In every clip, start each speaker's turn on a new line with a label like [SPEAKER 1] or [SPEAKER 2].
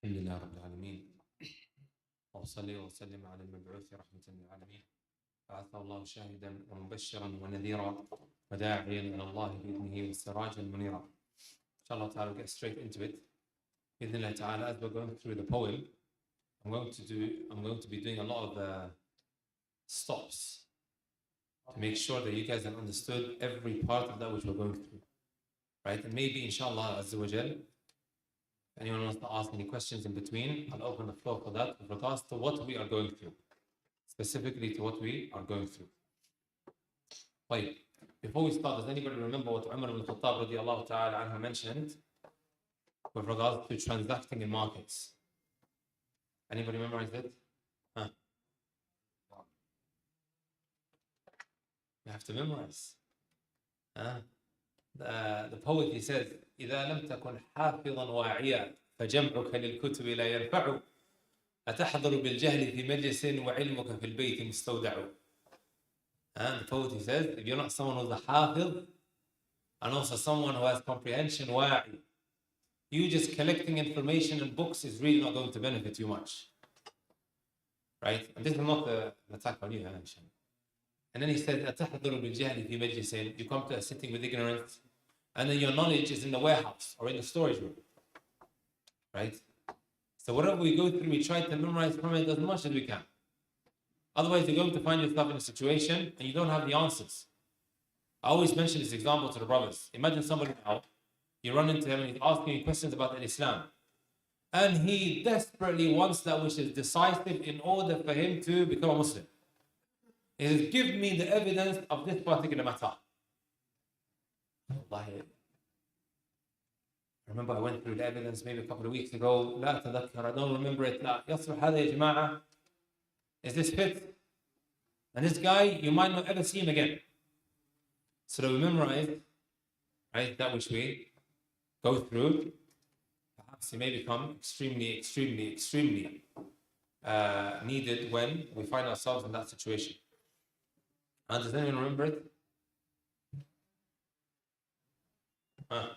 [SPEAKER 1] الحمد لله رب العالمين وأصلي وأسلم على المبعوث رحمة للعالمين بعثه الله شاهدا ومبشرا ونذيرا وداعيا إلى الله بإذنه وسراجا منيرا. Inshallah ta'ala, we'll get straight into it. Bismillah ta'ala, as we're going through the poem, I'm going to be doing a lot of stops to make sure that you guys have understood every part of that which we're going through. Right? And maybe inshallah azza wa jal, if anyone wants to ask any questions in between, I'll open the floor for that with regards to what we are going through. Specifically to what we are going through. Wait, before we start, does anybody remember what Umar ibn Khattab radiallahu ta'ala anhu mentioned with regards to transacting in markets? Anybody memorize it? Huh? You have to memorize. The poet, he says, إذا لم تكن حافظا واعيا فجمعك للكتب لا ينفع أتحضر بالجهل في مجلس وعلمك في البيت مستودع. The poet, he says, if you're not someone who's a hafiz and also someone who has comprehension, wa'i, you just collecting information and books is really not going to benefit you much. Right? And this is not an attack on you. And then he says, أتحضر بالجهل في مجلس, you come to a sitting with ignorance, and then your knowledge is in the warehouse or in the storage room. Right? So whatever we go through, we try to memorize from it as much as we can. Otherwise, you're going to find yourself in a situation and you don't have the answers. I always mention this example to the brothers. Imagine somebody now, you run into him and he's asking you questions about Islam. And he desperately wants that which is decisive in order for him to become a Muslim. He says, give me the evidence of this particular matter. I remember I went through the evidence maybe a couple of weeks ago. لا أتذكر, I don't remember it. لا يصلح هذا يا جماعة. Is this fit? And this guy, you might not ever see him again. So that we memorize, right, that which we go through. Perhaps it may become extremely needed when we find ourselves in that situation. And does anyone remember it?
[SPEAKER 2] I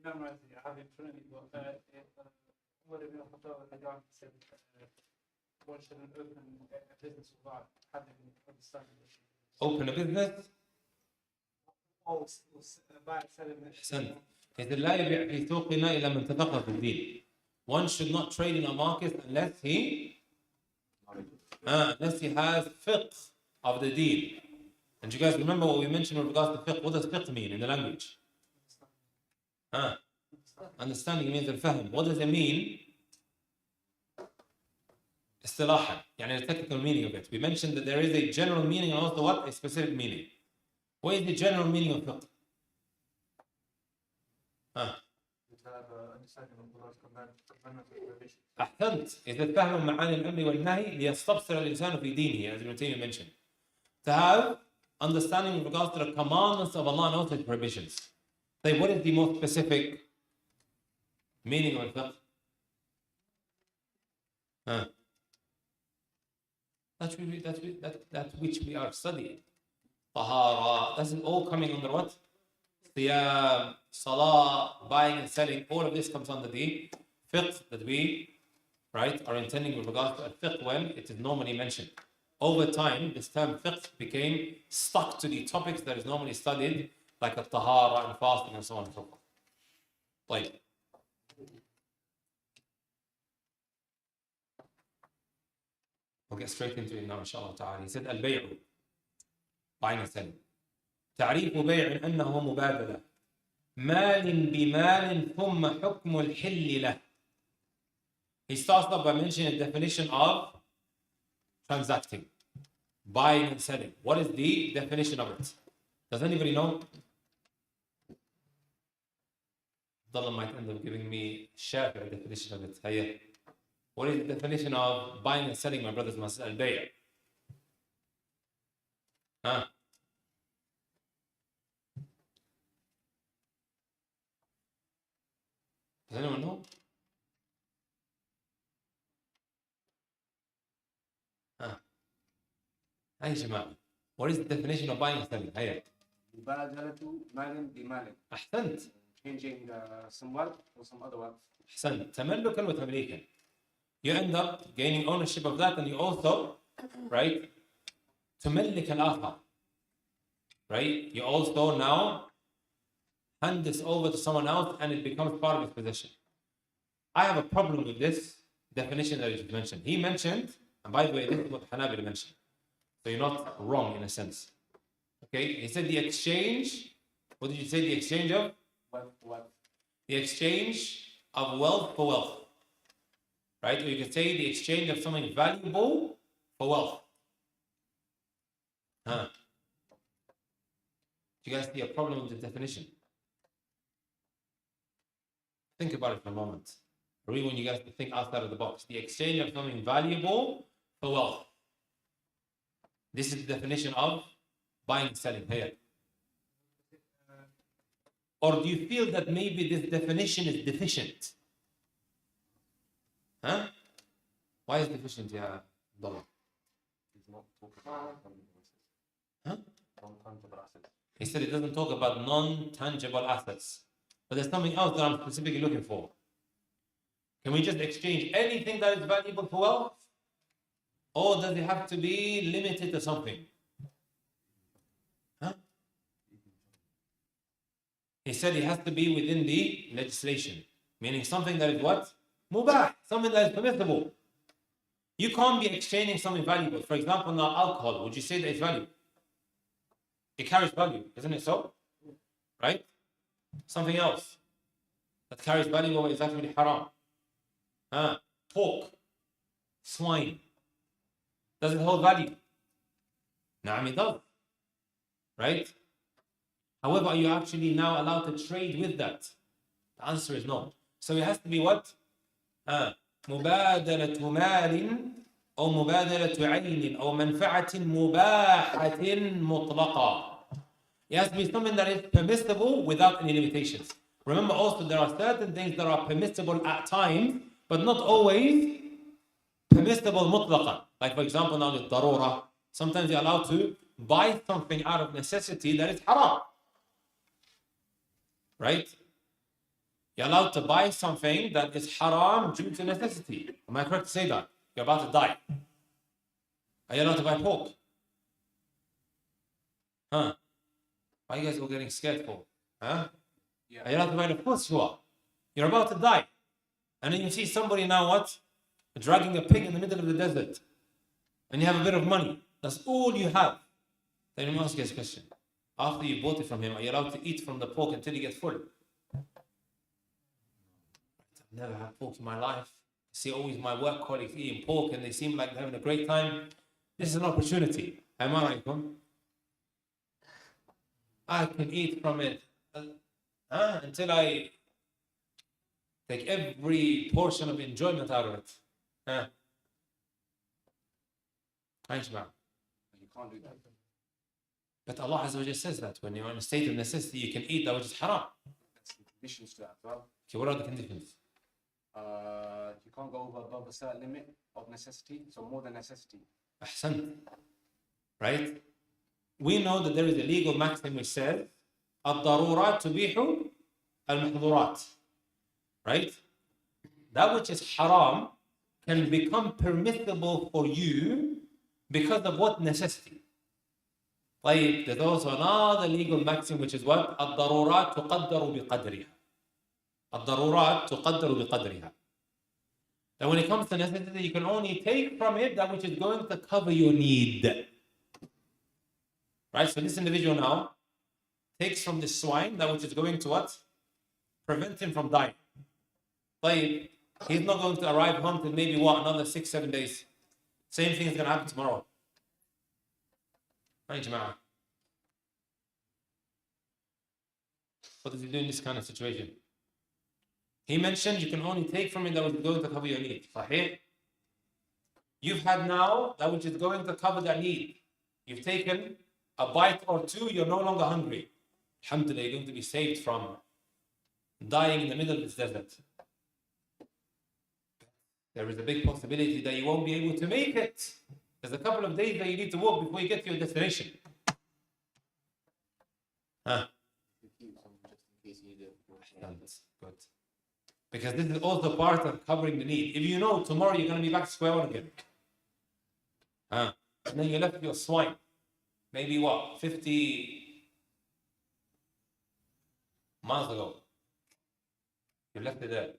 [SPEAKER 2] remember I have in front of me what ibn Khattab said, one shouldn't open a business without having understanding.
[SPEAKER 1] Open a business?
[SPEAKER 2] أحسنت.
[SPEAKER 1] إذا لا يبيع في سوقنا إلا من تفقه في الدين. One should not trade in a market unless he has fiqh of the deen. And you guys remember what we mentioned with regards to fiqh? What does fiqh mean in the language? Understanding means al-fahm. What does it mean? Istilahan, يعني the technical meaning of it. We mentioned that there is a general meaning and also what? A specific meaning. What is the general meaning of fiqh? أحسنت. إذا فهم معاني الأمر والنهي ليستبصر الإنسان في دينه, as Ibn Taymiyyah mentioned. To have understanding in regards to the commandments of Allah and also His prohibitions. So what is the most specific meaning of fiqh? That which we are studying. Tahara, that's all coming under what? Siyam, salah, buying and selling, all of this comes under the fiqh that we, right, are intending with regards to fiqh when it is normally mentioned. Over time, this term fiqh became stuck to the topics that is normally studied, like tahara and fasting and so on and so forth. Like, we'll get straight into it now, inshallah ta'ala. He said, al-bay'u, buying and selling. تعريف بيع أنه مبادلة مال بمال ثم حكم الحل له. He starts off by mentioning a definition of transacting, buying and selling. What is the definition of it? Does anybody know? Abdullah might end up giving me a definition of it. Hayya. What is the definition of buying and selling, my brothers and sisters? Al-bay'. Does anyone know? Hi, Jamal. What is the definition of buying and selling? Hayya.
[SPEAKER 3] مبادلة مال بمال.
[SPEAKER 1] أحسنت.
[SPEAKER 2] changing some wealth for some other wealth.
[SPEAKER 1] أحسن. تملكا وتمليكا. You end up gaining ownership of that, and you also, right, تملك الآخر. Right? You also now hand this over to someone else, and it becomes part of his possession. I have a problem with this definition that you mentioned. He mentioned, and by the way, this is what Hanabila mentioned. So you're not wrong in a sense. Okay? He said the exchange, what did you say? The exchange of?
[SPEAKER 2] Wealth.
[SPEAKER 1] The exchange of wealth for wealth. Right? Or you could say the exchange of something valuable for wealth. Huh? Do you guys see a problem with the definition? Think about it for a moment. I really want you guys to think outside of the box. The exchange of something valuable for wealth. This is the definition of buying and selling here. Or do you feel that maybe this definition is deficient? Huh? Why is it deficient, ya Abdullah? Huh? He said it doesn't talk about non-tangible assets. But there's something else that I'm specifically looking for. Can we just exchange anything that is valuable for wealth? Or does it have to be limited to something? Huh? He said it has to be within the legislation. Meaning something that is what? Mubah. Something that is permissible. You can't be exchanging something valuable. For example, now alcohol. Would you say that it's valuable? It carries value, isn't it so? Right? Something else that carries value or is actually haram. Pork, swine. Does it hold value? Naam, it does. Right? However, are you actually now allowed to trade with that? The answer is no. So it has to be what? مبادلة مال أو مبادلة عين أو منفعة مباحة مطلقة. It has to be something that is permissible without any limitations. Remember also there are certain things that are permissible at times, but not always permissible مطلقا. Like for example now the darura. Sometimes you're allowed to buy something out of necessity that is haram. Right? You're allowed to buy something that is haram due to necessity. Am I correct to say that? You're about to die. Are you allowed to buy pork? Huh? Why are you guys all getting scared for? Huh? Yeah. Are you allowed to buy the pork? Sure. You're about to die. And then you see somebody now what? Dragging a pig in the middle of the desert. And you have a bit of money. That's all you have. Then you must ask this question. After you bought it from him, are you allowed to eat from the pork until you get full? I've never had pork in my life. I see always my work colleagues eating pork and they seem like they're having a great time. This is an opportunity. Am I right? I can eat from it until I take every portion of enjoyment out of it. You
[SPEAKER 2] can't do that.
[SPEAKER 1] But Allah Azza wa Jalla says that when you're in a state of necessity, you can eat that which is haram.
[SPEAKER 2] That's the conditions to that as well.
[SPEAKER 1] Okay, what are the conditions?
[SPEAKER 2] You can't go above a certain limit of necessity, so more than necessity.
[SPEAKER 1] Ahsan. Right? We know that there is a legal maxim which says, الضرورات تبيح المحظورات. Right? That which is haram can become permissible for you because of what necessity? Like, there's also another legal maxim which is what? الضرورات تقدر بقدرها. الضرورات تقدر بقدرها. That when it comes to necessity, you can only take from it that which is going to cover your need. Right? So this individual now takes from this swine that which is going to what? Prevent him from dying. Like, he's not going to arrive home till maybe what? Another 6-7 days. Same thing is going to happen tomorrow. Right, Jama'ah? What does he do in this kind of situation? He mentioned you can only take from it that which is going to cover your need. Sahih? You've had now that which is going to cover that need. You've taken a bite or two, you're no longer hungry. Alhamdulillah, you're going to be saved from dying in the middle of this desert. There is a big possibility that you won't be able to make it. There's a couple of days that you need to walk before you get to your destination. Excellent. Good. Because this is also part of covering the need. If you know tomorrow you're going to be back to square one again. And then you left your swine. Maybe what? 50 months ago. You left it there.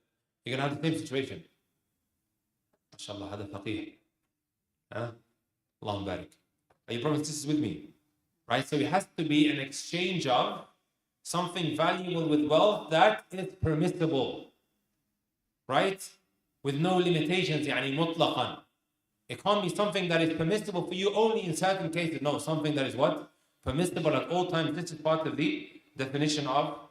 [SPEAKER 1] You're going to have the same situation. MashaAllah, هذا فقيه. Allahumma barik. Are you brothers and sisters with me? Right? So it has to be an exchange of something valuable with wealth that is permissible. Right? With no limitations, يعني مطلقا. It can't be something that is permissible for you only in certain cases. No, something that is what? Permissible at all times. This is part of the definition of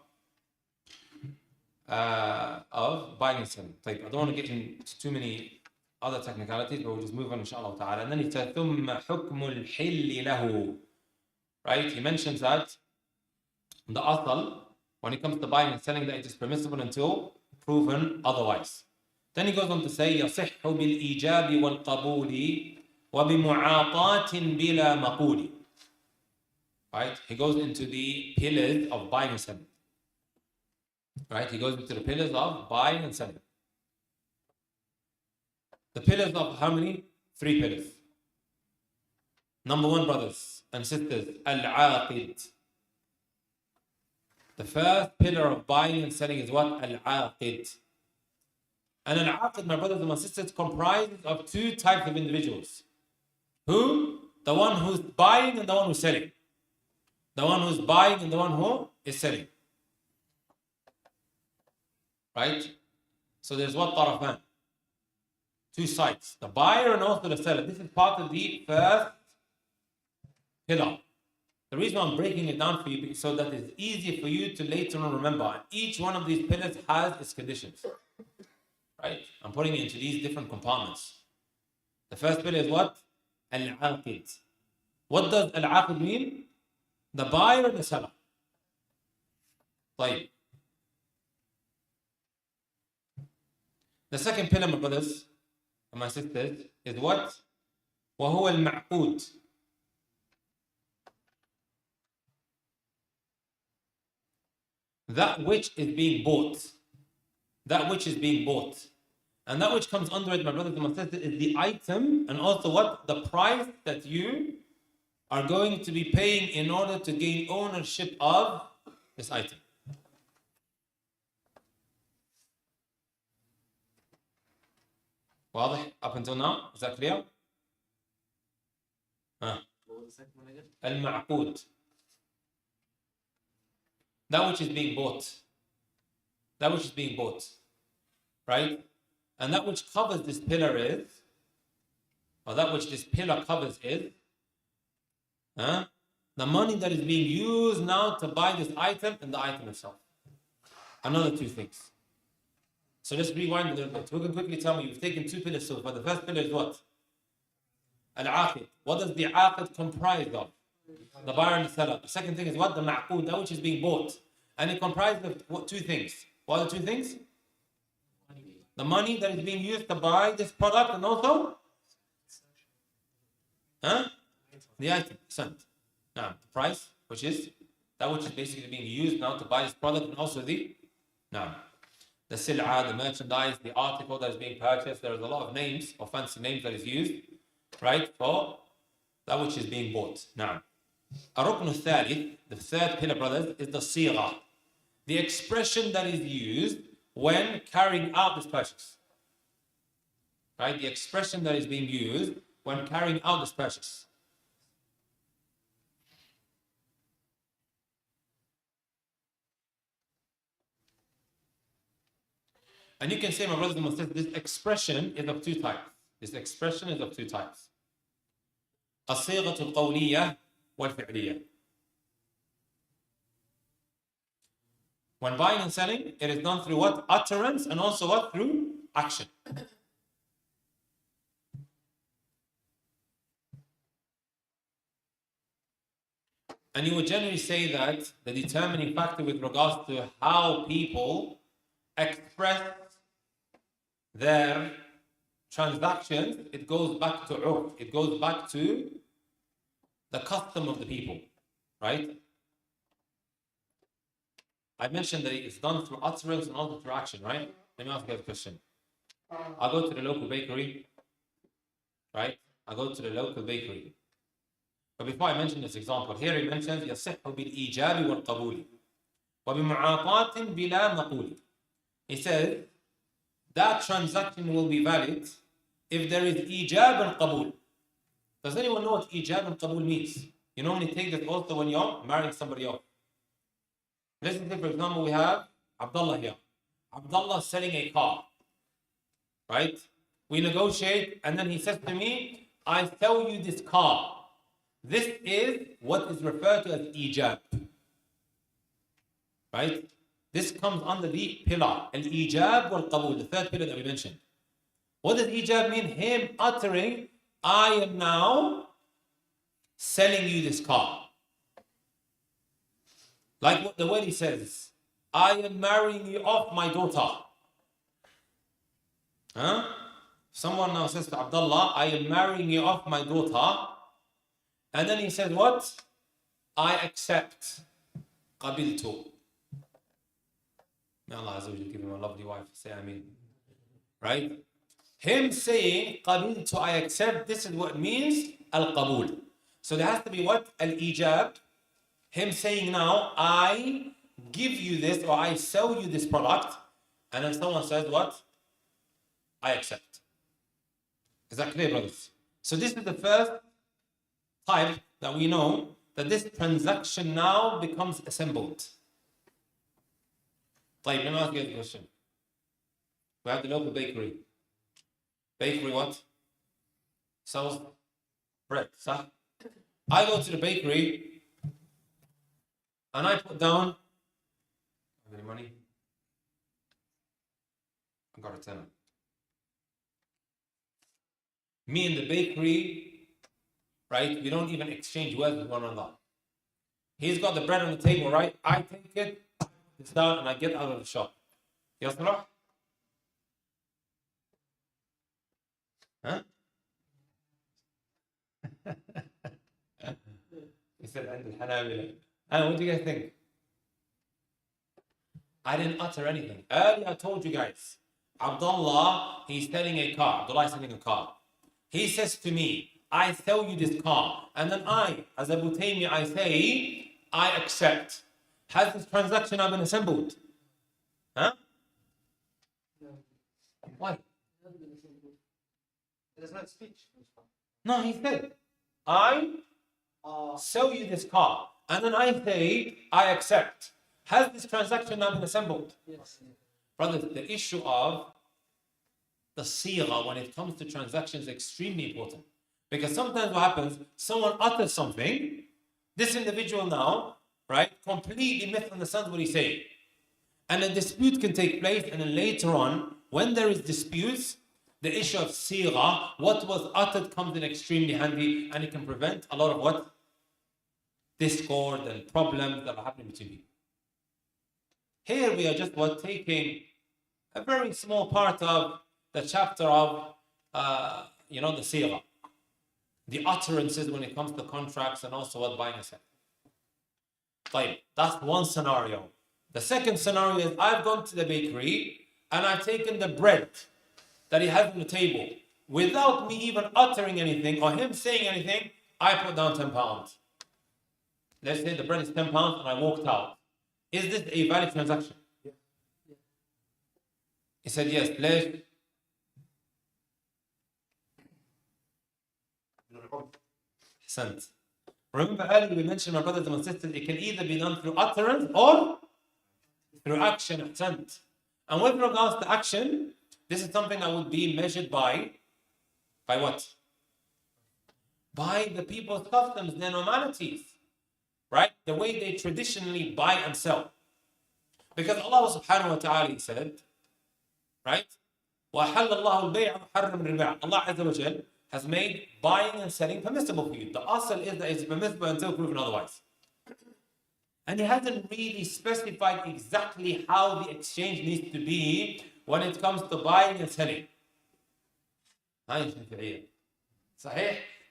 [SPEAKER 1] buying and selling. I don't want to get into too many other technicalities, but we'll just move on inshallah ta'ala. And then he said, ثُمَّ حُكْمُ الْحِلِّ لَهُ. Right? He mentions that the asal, when it comes to buying and selling, that it is permissible until proven otherwise. Then he goes on to say, يَصِحُّ بِالْإِيجَابِ وَالْقَبُولِ وَبِمُعَاطَاتٍ بِلَا مَقُولِ. Right? He goes into the pillars of buying and selling. Right? He goes into the pillars of buying and selling. The pillars of how many? 3 pillars. Number 1, brothers and sisters, al-aqid. The first pillar of buying and selling is what? Al-aqid. And al-aqid, my brothers and my sisters, comprises of 2 types of individuals. Who? The one who's buying and the one who's selling. The one who's buying and the one who is selling. Right? So there's what? Tarafan. 2 sides. The buyer and also the seller. This is part of the first pillar. The reason I'm breaking it down for you is so that it's easy for you to later on remember. And each one of these pillars has its conditions. Right? I'm putting it into these different compartments. The first pillar is what? Al-aqid. What does al-aqid mean? The buyer and the seller. طيب. The second pillar, my brothers and my sisters, is what? وهو المعقود. That which is being bought. That which is being bought. And that which comes under it, my brothers and my sisters, is the item and also what? The price that you are going to be paying in order to gain ownership of this item. واضح up until now? Is that clear? المعقود. That which is being bought. That which is being bought. Right? And that which covers this pillar is, or that which this pillar covers is, the money that is being used now to buy this item and the item itself. Another 2 things. So let's rewind a little bit. Who can quickly tell me, you've taken 2 pillars so far. The first pillar is what? Al-aqid. What does the aqid comprise of? The buyer and the seller. The second thing is what? The ma'qud, that which is being bought. And it comprises of what? 2 things. What are the 2 things? The money that is being used to buy this product and also the item, cent. Now, the price, which is that which is basically being used now to buy this product and also the sil'a, the merchandise, the article that is being purchased. There's a lot of names or fancy names that is used, right, for that which is being bought. Now, الركن الثالث, the third pillar, brothers, is the صيغة, the expression that is used when carrying out this purchase. Right, the expression that is being used when carrying out this purchase. And you can say, my brothers and my sisters, this expression is of 2 types. This expression is of 2 types. الصيغة القولية والفعلية. When buying and selling, it is done through what? Utterance, and also what? Through action. And you would generally say that the determining factor with regards to how people express their transactions, it goes back to urf. It goes back to the custom of the people, right? I mentioned that it's done through utterance and also through action, right? Let me ask you a question. I go to the local bakery, right? I go to the local bakery. But before I mention this example, here he mentions يصح بالإيجاب والقبول وبمعاطاة بلا مقول. He says that transaction will be valid if there is ijab and qabul. Does anyone know what ijab and qabul means? You normally take this also when you're marrying somebody else. Listen to, for example, we have Abdullah here. Abdullah is selling a car, right? We negotiate, and then he says to me, I sell you this car. This is what is referred to as ijab, right? This comes under the pillar, al-ijab wal-qabul, the third pillar that we mentioned. What does ijab mean? Him uttering, I am now selling you this car. Like what the word he says, I am marrying you off my daughter. Huh? Someone now says to Abdullah, I am marrying you off my daughter. And then he says what? I accept. Qabiltu. May Allah Azza wa Jalla give him a lovely wife. Say Ameen. Right? Him saying, Qabiltu, I accept, this is what it means, al-qabul. So there has to be what? Al-ijab. Him saying now, I give you this or I sell you this product. And then someone says what? I accept. Is that clear, brothers? So this is the first type that we know that this transaction now becomes assembled. Let me ask you a question. We have the local bakery. Bakery what? Sells bread. So I go to the bakery and I put down, have any money? I got a tenner. Me and the bakery, right? We don't even exchange words with one another. He's got the bread on the table, right? I take it, it's down, and I get out of the shop. Yes, no? Huh? He said, "عند الحنابلة." What do you guys think? I didn't utter anything. Earlier I told you guys, Abdullah, he's selling a car. Abdullah is selling a car. He says to me, I sell you this car. And then I, as Abu Taymiyyah, I say, I accept. Has this transaction now been assembled? Huh? Why?
[SPEAKER 2] There's no speech.
[SPEAKER 1] No, he said, I sell you this car. And then I say, I accept. Has this transaction now been assembled?
[SPEAKER 2] Yes.
[SPEAKER 1] Brothers, the issue of the seerah when it comes to transactions is extremely important. Because sometimes what happens, someone utters something, this individual now, right, completely misunderstands what he's saying. And a dispute can take place, and then later on, when there is disputes, the issue of seerah, what was uttered comes in extremely handy, and it can prevent a lot of what? Discord and problems that are happening between people. Here we are just taking a very small part of the chapter of, the seerah. The utterances when it comes to contracts and also what buying and selling. That's one scenario. The second scenario is I've gone to the bakery and I've taken the bread that he has on the table. Without me even uttering anything or him saying anything, I put down £10. Let's say the bread is £10 and I walked out. Is this a valid transaction?
[SPEAKER 2] Yeah.
[SPEAKER 1] He said, yes, let's. Sent. Remember earlier we mentioned, my brothers and my sisters, it can either be done through utterance or through action. Sent. And with regards to action, this is something that would be measured by what? By the people's customs, their normalities. Right? The way they traditionally buy and sell. Because Allah subhanahu wa ta'ala said, right? وَحَلَّ اللَّهُ الْبَيْعَ وَحَرَّمَ الرِّبَا. Allah Azza wa Jal has made buying and selling permissible for you. The asl is that it's permissible until proven otherwise. And He hasn't really specified exactly how the exchange needs to be when it comes to buying and selling. Sahih?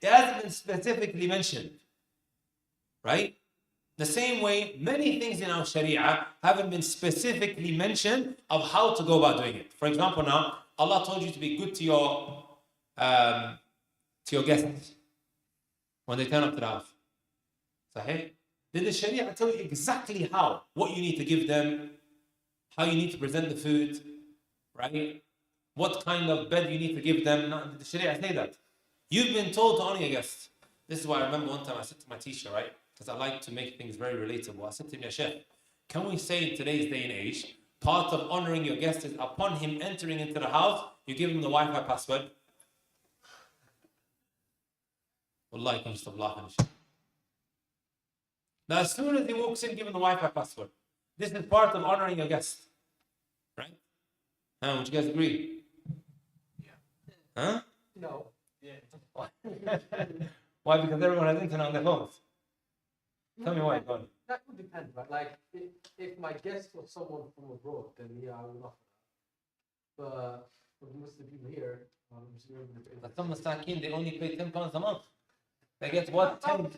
[SPEAKER 1] It hasn't been specifically mentioned. Right? The same way, many things in our Sharia haven't been specifically mentioned of how to go about doing it. For example, now, Allah told you to be good to your guests when they turn up to the house. Sahih? Did the Sharia tell you exactly how? What you need to give them, how you need to present the food, right? What kind of bed you need to give them? No, did the Sharia say that? You've been told to honor your guests. This is why I remember one time I said to my teacher, right? Because I like to make things very relatable. I said to him, Ya Sheikh, can we say in today's day and age, part of honoring your guest is upon him entering into the house, you give him the Wi-Fi password? Wallahi, he comes to laughing. Now, as soon as he walks in, give him the Wi-Fi password. This is part of honoring your guest. Right? Would you guys agree?
[SPEAKER 2] Yeah.
[SPEAKER 1] Huh?
[SPEAKER 2] No. Yeah.
[SPEAKER 1] Why? Because everyone has internet on their phones. Tell me why. Go on.
[SPEAKER 3] That would depend, right? Like, if my guest was someone from abroad, then yeah, I would offer that. But for most of the people here,
[SPEAKER 1] But some Masakin, they only pay £10 a month. They get what? 10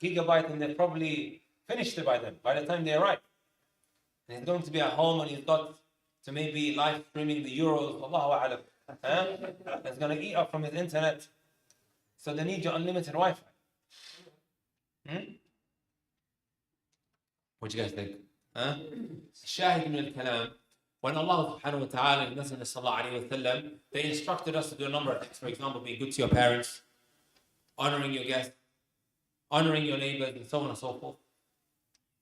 [SPEAKER 1] gigabytes, and they're probably finished it by then, by the time they arrive. And he's going to be at home, and he's got to maybe live streaming the Euros, Allahu A'lam. He's going to eat up from his internet. So they need your unlimited Wi-Fi. What do you guys think? Shahid min al-kalam. When Allah subhanahu wa ta'ala and Messenger sallallahu alayhi wa sallam, they instructed us to do a number of things. For example, being good to your parents, honoring your guests, honoring your neighbors, and so on and so forth.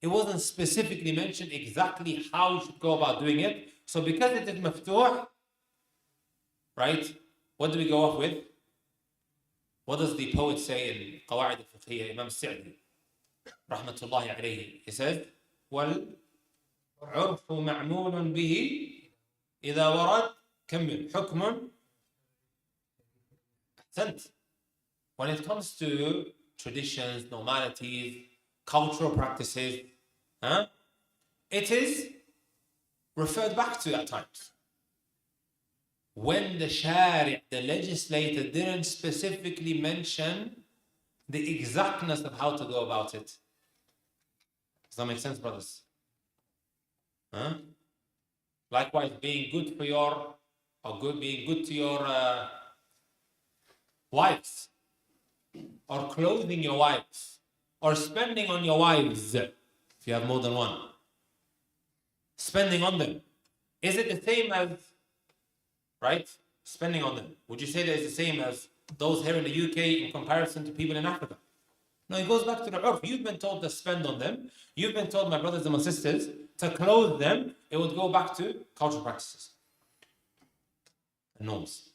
[SPEAKER 1] It wasn't specifically mentioned exactly how you should go about doing it. So because it is maftuh, right? What do we go off with? What does the poet say in Qawaid al-Fiqhiyya, Imam Sa'di, rahmatullahi alayhi? He says, وَالْعُرْفُ مَعْمُولٌ بِهِ إِذَا وَرَدْ كَمِّلْ حُكْمٌ أحسنت. When it comes to traditions, normalities, cultural practices, it is referred back to at times. When the Shari', the legislator, didn't specifically mention the exactness of how to go about it. Does that make sense, brothers? Likewise, being good for your, being good to your wives, or clothing your wives, or spending on your wives, if you have more than one. Spending on them. Is it the same as, right? Spending on them. Would you say that it's the same as those here in the UK in comparison to people in Africa? No, it goes back to the urf. You've been told to spend on them. You've been told, my brothers and my sisters, to clothe them. It would go back to cultural practices and norms.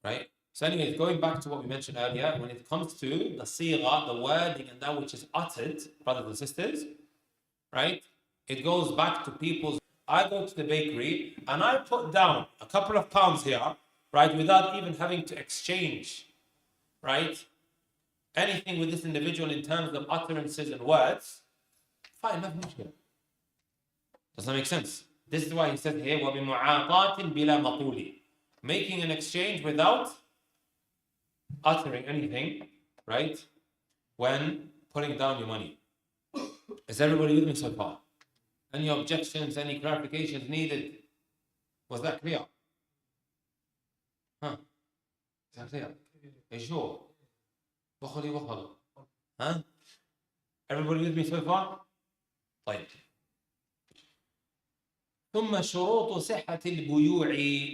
[SPEAKER 1] Right? So anyways, going back to what we mentioned earlier, when it comes to the sigha, the wording and that which is uttered, brothers and sisters, right? It goes back to people's... I go to the bakery and I put down a couple of pounds here, right, without even having to exchange, right, anything with this individual in terms of utterances and words. Fine, nothing mushkila. Does that make sense? This is why he said here, وَبِمُعَاطَاتٍ بِلَا مَطُولِ, making an exchange without uttering anything, right, when putting down your money. Is everybody with me so far? Any objections, any clarifications needed? Was that clear? Is that clear? Are you sure? Everybody with me so far? طيب. ثم شروط صحة البيوع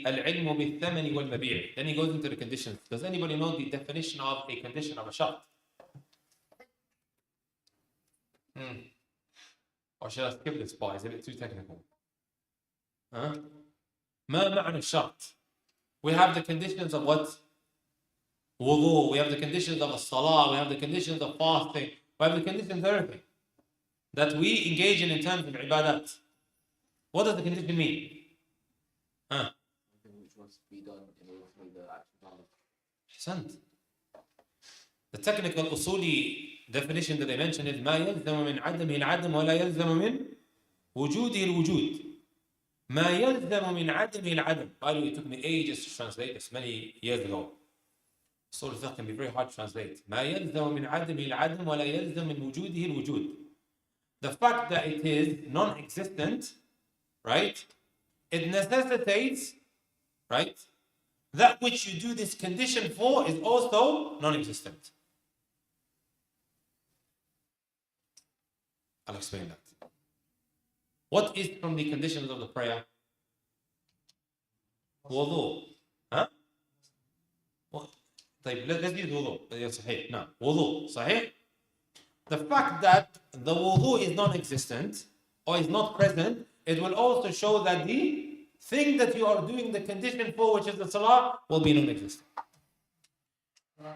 [SPEAKER 1] العلم بالثمن والمبيع. Then he goes into the conditions. Does anybody know the definition of a condition of a shart? Or should I skip this part? Is it a bit too technical? ما معنى الشرط? We have the conditions of what? Wudu. We have the conditions of a salah. We have the conditions of fasting. We have the conditions of everything that we engage in terms of ibadat. What does the condition mean?
[SPEAKER 4] Something which must be done in order for the actual
[SPEAKER 1] Ahsant. The technical usuli definition that they mentioned is ما يلزم من عدمه العدم ولا يلزم من وجوده الوجود. ما يلزم من عدمه العدم. By the way, it took me ages to translate this many years ago. Usul al-fiqh can be very hard to translate. ما يلزم من عدمه العدم ولا يلزم من وجوده الوجود. The fact that it is non-existent, right? It necessitates, right? That which you do this condition for is also non-existent. I'll explain that. What is from the conditions of the prayer? Wudu. Huh? طيب, let's use wudu. صحيح. No. Wudu. صحيح? The fact that the wudu is non-existent or is not present, it will also show that the thing that you are doing the condition for, which is the salah, will be non-existent.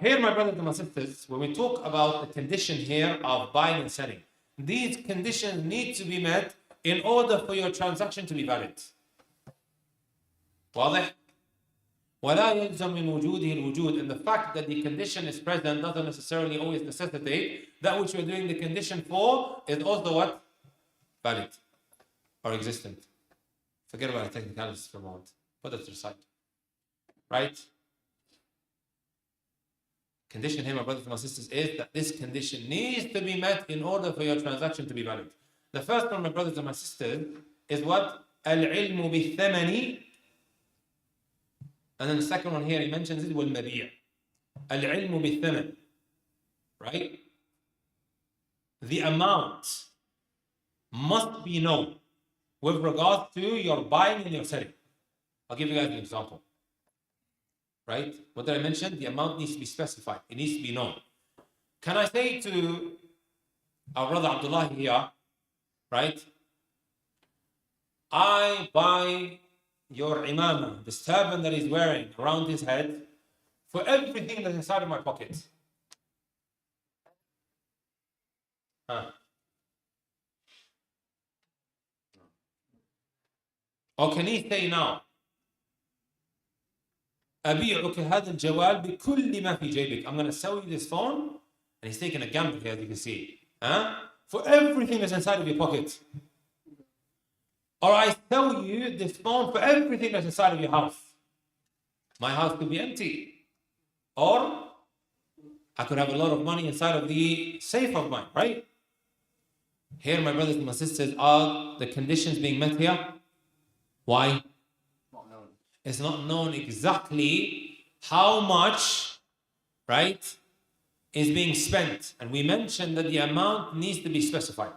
[SPEAKER 1] Here, my brothers and my sisters, when we talk about the condition here of buying and selling, these conditions need to be met in order for your transaction to be valid. واضح? ولا يلزم من وجوده الوجود, and the fact that the condition is present doesn't necessarily always necessitate that which you're doing the condition for is also what? Valid or existent. Forget about the technicalities for a moment. Put that to the side. Right? Condition here, my brothers and my sisters, is that this condition needs to be met in order for your transaction to be valid. The first one, my brothers and my sisters, is what? Al-ilmu bi-thamani. And then the second one here, he mentions it, wal-mabi'. Al-ilmu bi-thaman. Right? The amount must be known with regards to your buying and your selling. I'll give you guys an example. Right? What did I mention? The amount needs to be specified. It needs to be known. Can I say to our brother Abdullah here, right? I buy your imamah, the turban that he's wearing around his head, for everything that's inside of my pocket. Huh? Or can he say now, أبيعك هذا الجوال بكل ما في جيبك. I'm going to sell you this phone, and he's taking a gamble here, as you can see. For everything that's inside of your pocket. Or I sell you this phone for everything that's inside of your house. My house could be empty. Or I could have a lot of money inside of the safe of mine, right? Here, my brothers and my sisters, are the conditions being met here? Why?
[SPEAKER 4] Not known.
[SPEAKER 1] It's not known exactly how much, right, is being spent. And we mentioned that the amount needs to be specified.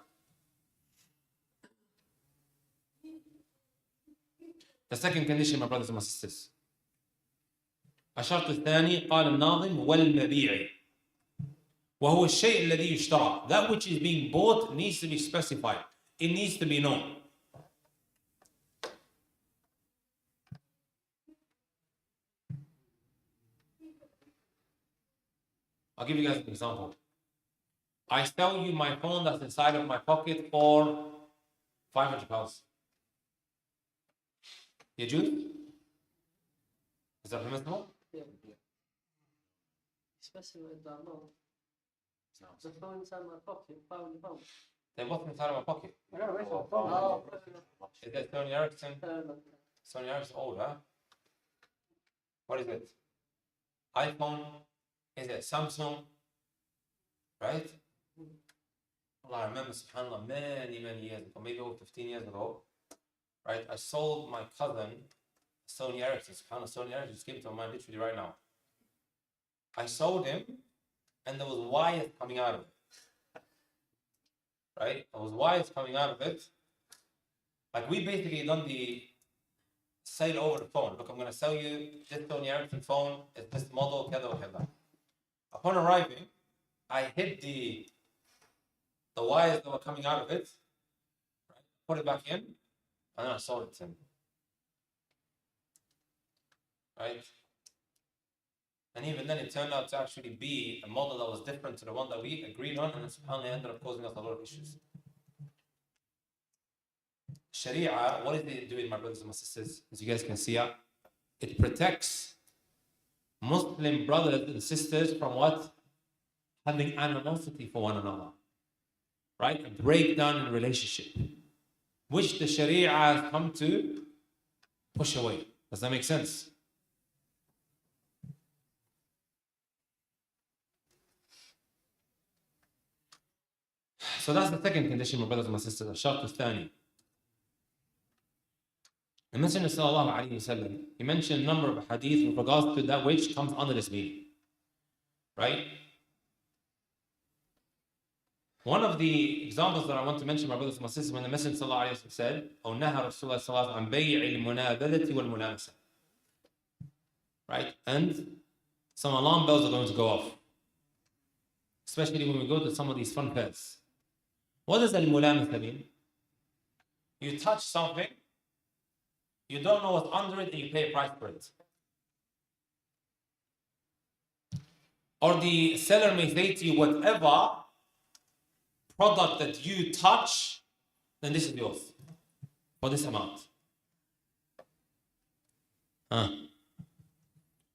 [SPEAKER 1] The second condition, my brothers and my sisters. الشرط الثاني قال الناظم والمبيع وهو الشيء الذي يشترى. That which is being bought needs to be specified. It needs to be known. I'll give you guys an example. I sell you my phone that's inside of my pocket for £500. يجوز? Is that permissible?
[SPEAKER 3] Yeah. Especially with that loan. The phone inside my pocket, £500.
[SPEAKER 1] Then what's inside of my pocket?
[SPEAKER 3] Oh,
[SPEAKER 1] Is that Sony Ericsson? Sony Ericsson old, huh? What is it? iPhone? Is it Samsung? Right? Well, I remember, subhanAllah, many years ago, maybe over 15 years ago, right? I sold my cousin Sony Ericsson. SubhanAllah, Sony Ericsson, just give it to my mind literally right now. I sold him, and there was wires coming out of it. Right? There was wires coming out of it. Like, we basically done the sale over the phone. Look, I'm going to sell you this Sony Ericsson phone. It's this model, كذا وكذا. Upon arriving, I hid the wires that were coming out of it, right? Put it back in, and then I sold it to him. Right? And even then, it turned out to actually be a model that was different to the one that we agreed on, and subhanAllah ended up causing us a lot of issues. Sharia, what is it doing, my brothers and my sisters? As you guys can see, it protects Muslim brothers and sisters from what? Having animosity for one another. Right? A breakdown in relationship, which the Sharia has come to push away. Does that make sense? So that's the second condition, my brothers and my sisters, الشرط الثاني. The Messenger sallallahu alayhi wasallam, he mentioned a number of hadith with regards to that which comes under this meaning. Right? One of the examples that I want to mention, my brothers and my sisters, when the Messenger sallallahu alayhi wasallam said, أو نهى رسول الله صلى الله عليه وسلم عن بيع المنابذة والملامسة. Right? And some alarm bells are going to go off. Especially when we go to some of these fun fairs. What does al-mulamasa mean? You touch something, you don't know what's under it, and you pay a price for it. Or the seller may say to you, whatever product that you touch, then this is yours for this amount. Are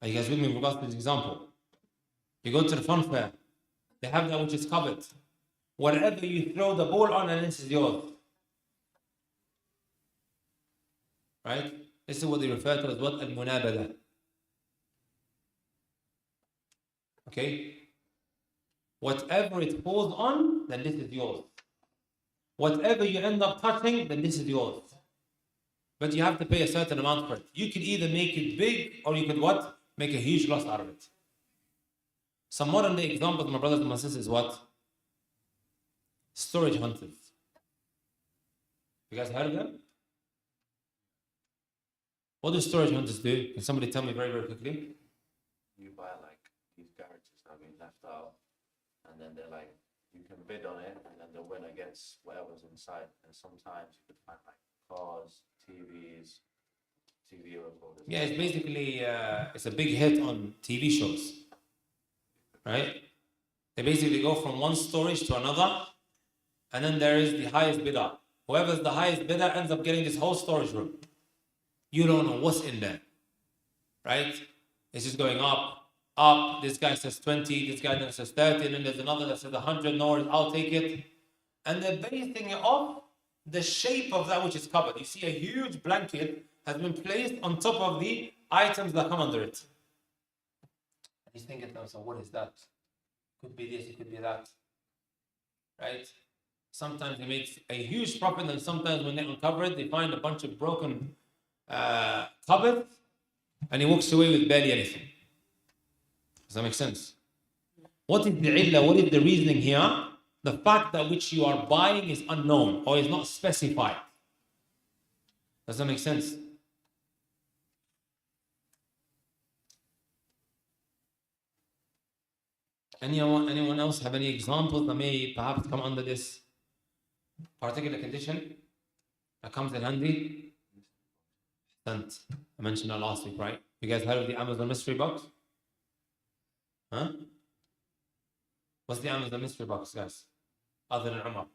[SPEAKER 1] you guys with me in regards to this example? You go to the fun fair, they have that which is covered. Whatever you throw the ball on, and this is yours. Right? This is what they refer to as what? Al-munabada. Okay? Whatever it falls on, then this is yours. Whatever you end up touching, then this is yours. But you have to pay a certain amount for it. You can either make it big, or you could what? Make a huge loss out of it. Some modern day examples, my brothers and my sisters, is what? Storage hunters. You guys heard of them? What do storage hunters do? Can somebody tell me very, very quickly?
[SPEAKER 5] You buy like these garages that have been left out, and then they're like, you can bid on it, and then they'll win against whatever's inside. And sometimes you could find like cars, TVs, TV recorders.
[SPEAKER 1] Yeah, it's basically it's a big hit on TV shows, right? They basically go from one storage to another, and then there is the highest bidder. Whoever's the highest bidder ends up getting this whole storage room. You don't know what's in there, right? It's just going up, up. This guy says 20, this guy then says 30, and then there's another that says 100. No worries, I'll take it. And they're basing it off the shape of that which is covered. You see a huge blanket has been placed on top of the items that come under it. And he's thinking to himself, what is that? Could be this, it could be that. Right? Sometimes they make a huge profit, and sometimes when they uncover it, they find a bunch of broken cupboards, and he walks away with barely anything. Does that make sense? What is the illah? What is the reasoning here? The fact that which you are buying is unknown or is not specified. Does that make sense? Anyone else have any examples that may perhaps come under this particular condition that comes in handy? I mentioned that last week, right? You guys heard of the Amazon mystery box? Huh? What's the Amazon mystery box, guys? Other than Umar.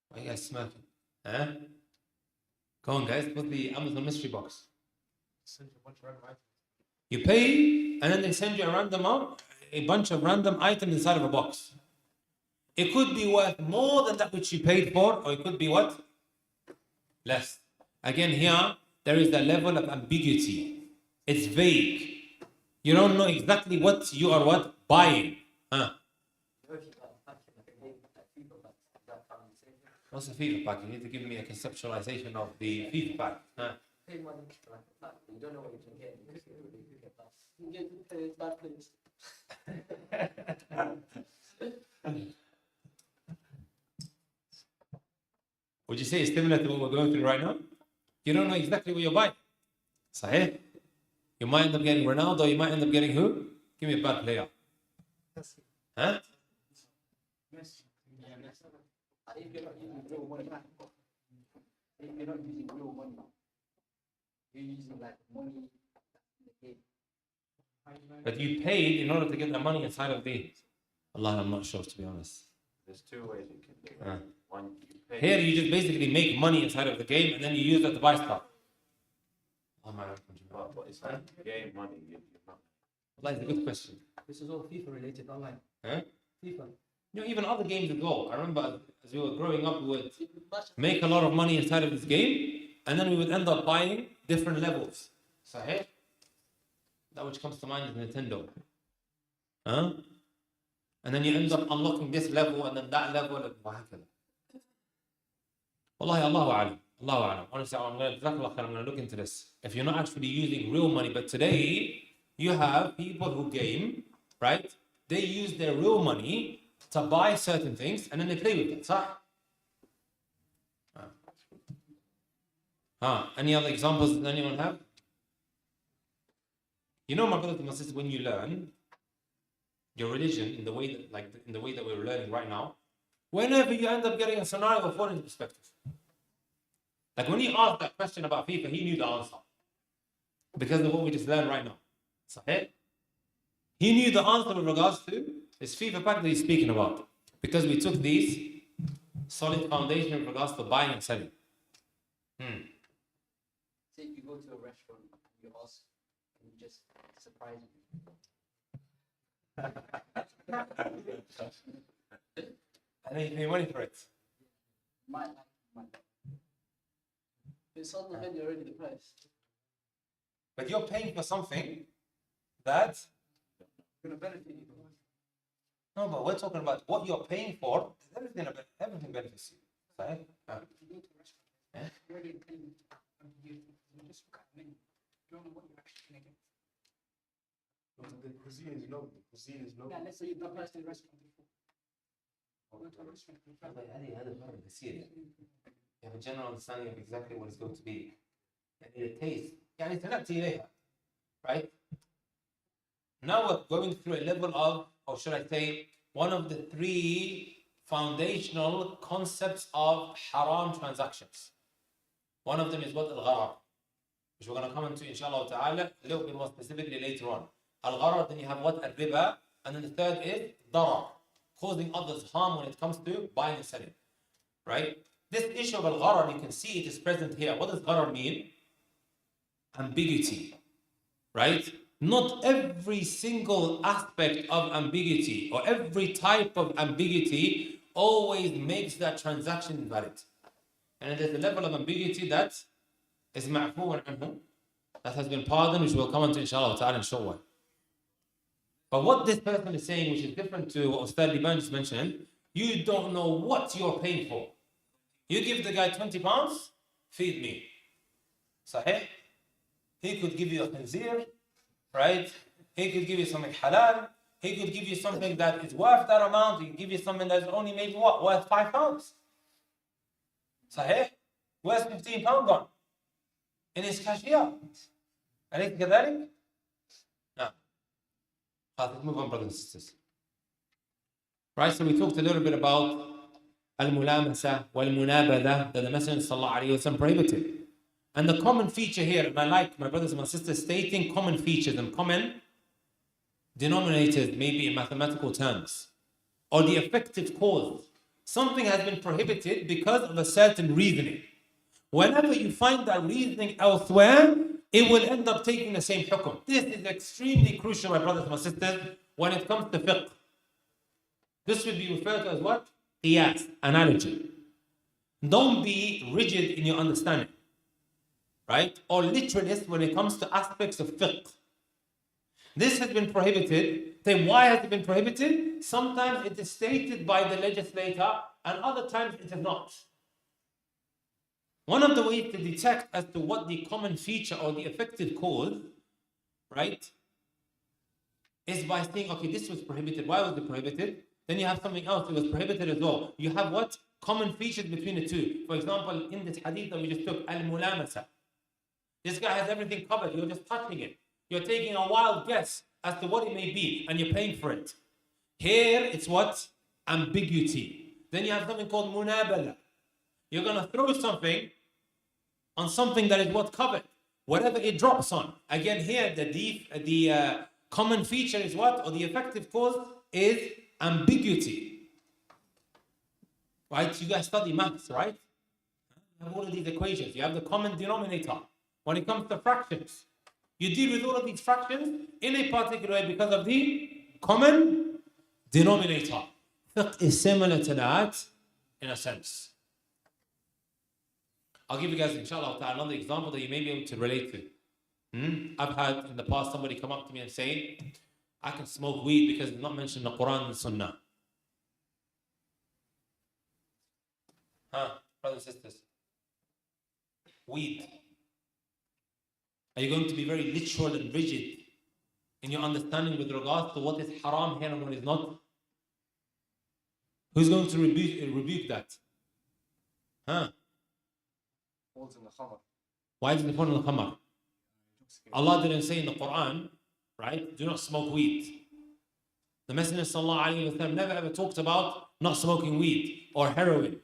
[SPEAKER 1] Why are you guys smirking? Huh? Go on, guys. What's the Amazon mystery box? You pay, and then they send you a bunch of random items inside of a box. It could be worth more than that which you paid for, or it could be what? Less. Again, here, there is a level of ambiguity. It's vague. You don't know exactly what you are what? Buying. What's a FIFA pack? You need to give me a conceptualization of the FIFA pack.
[SPEAKER 3] Pay money, you don't know what you can get. You get bad players.
[SPEAKER 1] Would you say it's similar to what we're going through right now? You don't know exactly what you're buying. Sahih? You might end up getting Ronaldo, you might end up getting who? Give me a bad player. Huh?
[SPEAKER 3] If you're not using real money, you're using like money in the game.
[SPEAKER 1] But you paid in order to get the money inside of the... Allah, I'm not sure, to be honest.
[SPEAKER 5] There's two ways you can do it. One, you pay.
[SPEAKER 1] Here you just basically make money inside of the game and then you use that to buy stuff.
[SPEAKER 5] But it's like game money. You're not.
[SPEAKER 1] Allah, it's a good question.
[SPEAKER 3] This is all FIFA related online.
[SPEAKER 1] Huh?
[SPEAKER 3] FIFA.
[SPEAKER 1] You know, even other games as well. I remember as we were growing up, we would make a lot of money inside of this game, and then we would end up buying different levels. Sahih? That which comes to mind is Nintendo. Huh? And then you end up unlocking this level and then that level and وهكذا. Wallahi, Allahu A'lam. Allahu A'lam. Honestly, I'm going to look into this. If you're not actually using real money, but today you have people who game, right? They use their real money to buy certain things and then they play with it. صح? Any other examples that anyone have? You know, my brothers and my sisters, when you learn your religion in the way that we're learning right now, whenever you end up getting a scenario or fall into perspective. Like when he asked that question about FIFA, he knew the answer because of what we just learned right now. Sahih? He knew the answer with regards to this FIFA pack that he's speaking about because we took these solid foundation with regards to buying and selling.
[SPEAKER 3] Say you go to a restaurant, you ask, and you just surprise me.
[SPEAKER 1] And then you pay money for it.
[SPEAKER 3] Might. It's on the head already, the price.
[SPEAKER 1] But you're paying for something that
[SPEAKER 2] Going to benefit you.
[SPEAKER 1] no, but we're talking about what you're paying for. Everything benefits you. Right?
[SPEAKER 2] You go to a restaurant,
[SPEAKER 1] Yeah.
[SPEAKER 2] you're already paying, you just look at the menu. You don't know what you're actually going to get.
[SPEAKER 6] The cuisine is low. The cuisine is low.
[SPEAKER 2] Yeah, let's say you've not been to the restaurant before. Go to a restaurant, you try
[SPEAKER 1] You have a general understanding of exactly what it's going to be. And a taste. يعني تنأتي إليها. Right? Now we're going through a level of, or should I say, one of the three foundational concepts of haram transactions. One of them is what? Al-gharar, which we're going to come into inshallah ta'ala a little bit more specifically later on. Al-gharar, then you have what? Al-riba, and then the third is darar, causing others harm when it comes to buying and selling. Right? This issue of al-gharar, you can see it is present here. What does gharar mean? Ambiguity. Right? Not every single aspect of ambiguity or every type of ambiguity always makes that transaction invalid. And there's a level of ambiguity that is ma'fuun anhu, that has been pardoned, which we'll come on to inshallah ta'ala in a short while. But what this person is saying, which is different to what Ustadh Liban just mentioned, you don't know what you're paying for. You give the guy £20, feed me. Sahih? He could give you a khanzir, right? He could give you something halal. He could give you something that is worth that amount. He could give you something that's only maybe what? Worth £5. Sahih? Where's £15 gone? In his cashier. أليس كذلك؟ No. Let's move on, brothers and sisters. Right, so we talked a little bit about al-mulamasa wal-munabada that the Messenger sallallahu alayhi wa sallam prohibited. And the common feature here, and I like my brothers and my sisters stating common features and common denominators, maybe in mathematical terms, or the effective cause. Something has been prohibited because of a certain reasoning. Whenever you find that reasoning elsewhere, it will end up taking the same hukum. This is extremely crucial, my brothers and my sisters, when it comes to fiqh. This would be referred to as what? Qiyas, analogy. Don't be rigid in your understanding. Right? Or literalist when it comes to aspects of fiqh. This has been prohibited. Then why has it been prohibited? Sometimes it is stated by the legislator and other times it is not. One of the ways to detect as to what the common feature or the effective cause, right, is by saying, okay, this was prohibited. Why was it prohibited? Then you have something else that was prohibited as well. You have what? Common features between the two. For example, in this hadith that we just took, al-mulamasa. This guy has everything covered. You're just touching it. You're taking a wild guess as to what it may be, and you're paying for it. Here, it's what? Ambiguity. Then you have something called munabala. You're going to throw something on something that is what? Covered. Whatever it drops on. Again, here, the common feature is what? Or the effective cause is ambiguity. Right? You guys study maths, right? You have all of these equations. You have the common denominator. When it comes to fractions, you deal with all of these fractions in a particular way because of the common denominator. Fiqh is similar to that in a sense. I'll give you guys, inshallah, another example that you may be able to relate to. I've had in the past somebody come up to me and say, I can smoke weed because it's not mentioned in the Quran and Sunnah. Huh, brothers and sisters? Weed. Are you going to be very literal and rigid in your understanding with regards to what is haram here and what is not? Who's going to rebuke that? Huh?
[SPEAKER 6] Falls in the khamar.
[SPEAKER 1] Why does it fall in the khamar? Allah didn't say in the Quran, right? Do not smoke weed. The Messenger sallallahu alaihi wasallam never ever talked about not smoking weed or heroin.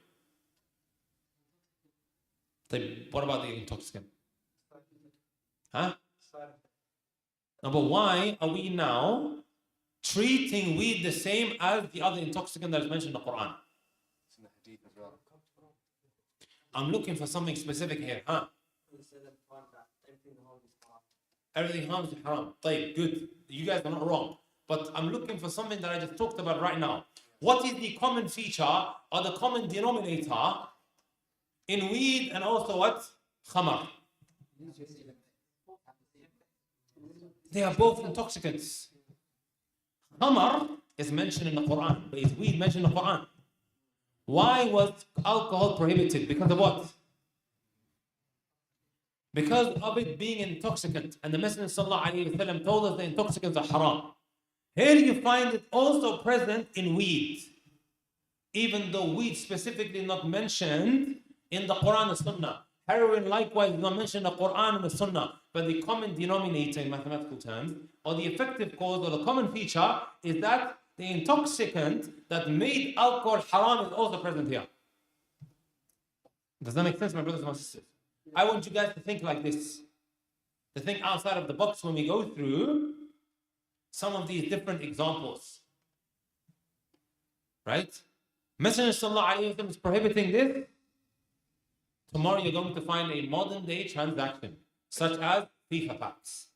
[SPEAKER 1] What about the intoxicant? Huh? No, but why are we now treating weed the same as the other intoxicant that is mentioned in the Quran?
[SPEAKER 6] It's in the hadith as well.
[SPEAKER 1] I'm looking for something specific here. Huh? Everything harms is haram. طيب, good. You guys are not wrong. But I'm looking for something that I just talked about right now. What is the common feature or the common denominator in weed and also what? Khamar. They are both intoxicants. Khamar is mentioned in the Quran, but is weed mentioned in the Quran? Why was alcohol prohibited? Because of what? Because of it being intoxicant. And the Messenger sallallahu alaihi wasallam told us the intoxicants are haram. Here you find it also present in weed. Even though weed specifically not mentioned in the Quran and Sunnah. Heroin likewise is not mentioned in the Quran and the Sunnah. But the common denominator in mathematical terms, or the effective cause or the common feature, is that the intoxicant that made alcohol haram is also present here. Does that make sense, my brothers and my sisters? I want you guys to think like this. To think outside of the box when we go through some of these different examples. Right? Messenger sallallahu alaihi wasallam is prohibiting this. Tomorrow you're going to find a modern day transaction, such as FIFA packs.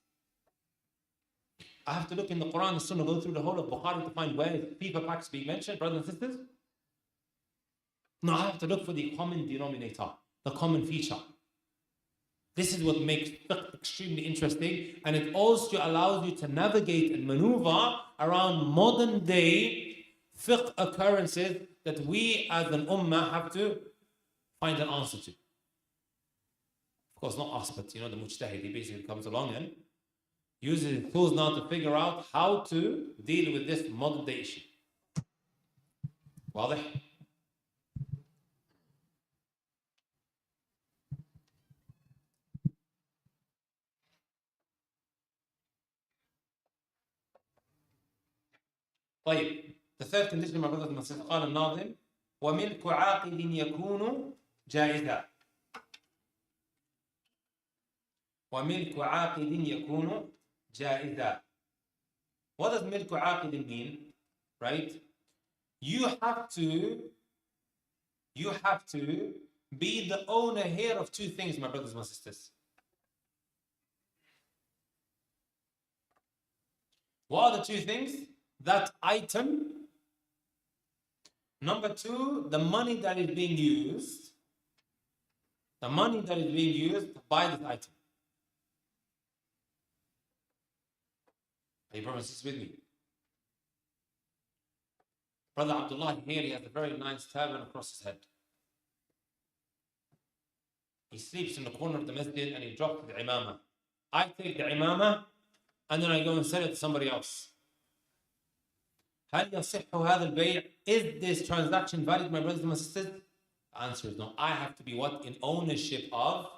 [SPEAKER 1] I have to look in the Quran and Sunnah, go through the whole of Bukhari to find where FIFA packs being mentioned, brothers and sisters. No, I have to look for the common denominator, the common feature. This is what makes fiqh extremely interesting, and it also allows you to navigate and maneuver around modern day fiqh occurrences that we as an ummah have to find an answer to. Of course, not us, but the mujtahid, he basically comes along and uses his tools now to figure out how to deal with this modern day issue. واضح? طيب, the third condition, my brothers and my sisters, قال الناظم وملك عاقد يكون جائزا. وملك عاقد يكون جائزا. What does ملك عاقد mean? Right? You have to be the owner here of two things, my brothers and my sisters. What are the two things? That item. Number two, the money that is being used. The money that is being used to buy this item. Are you brothers and sisters with me? Brother Abdullah here, he has a very nice turban across his head. He sleeps in the corner of the masjid and he drops the imamah. I take the imamah and then I go and sell it to somebody else. هل يصح هذا البيع? Is this transaction valid, my brothers and my sisters? The answer is no. I have to be what? In ownership of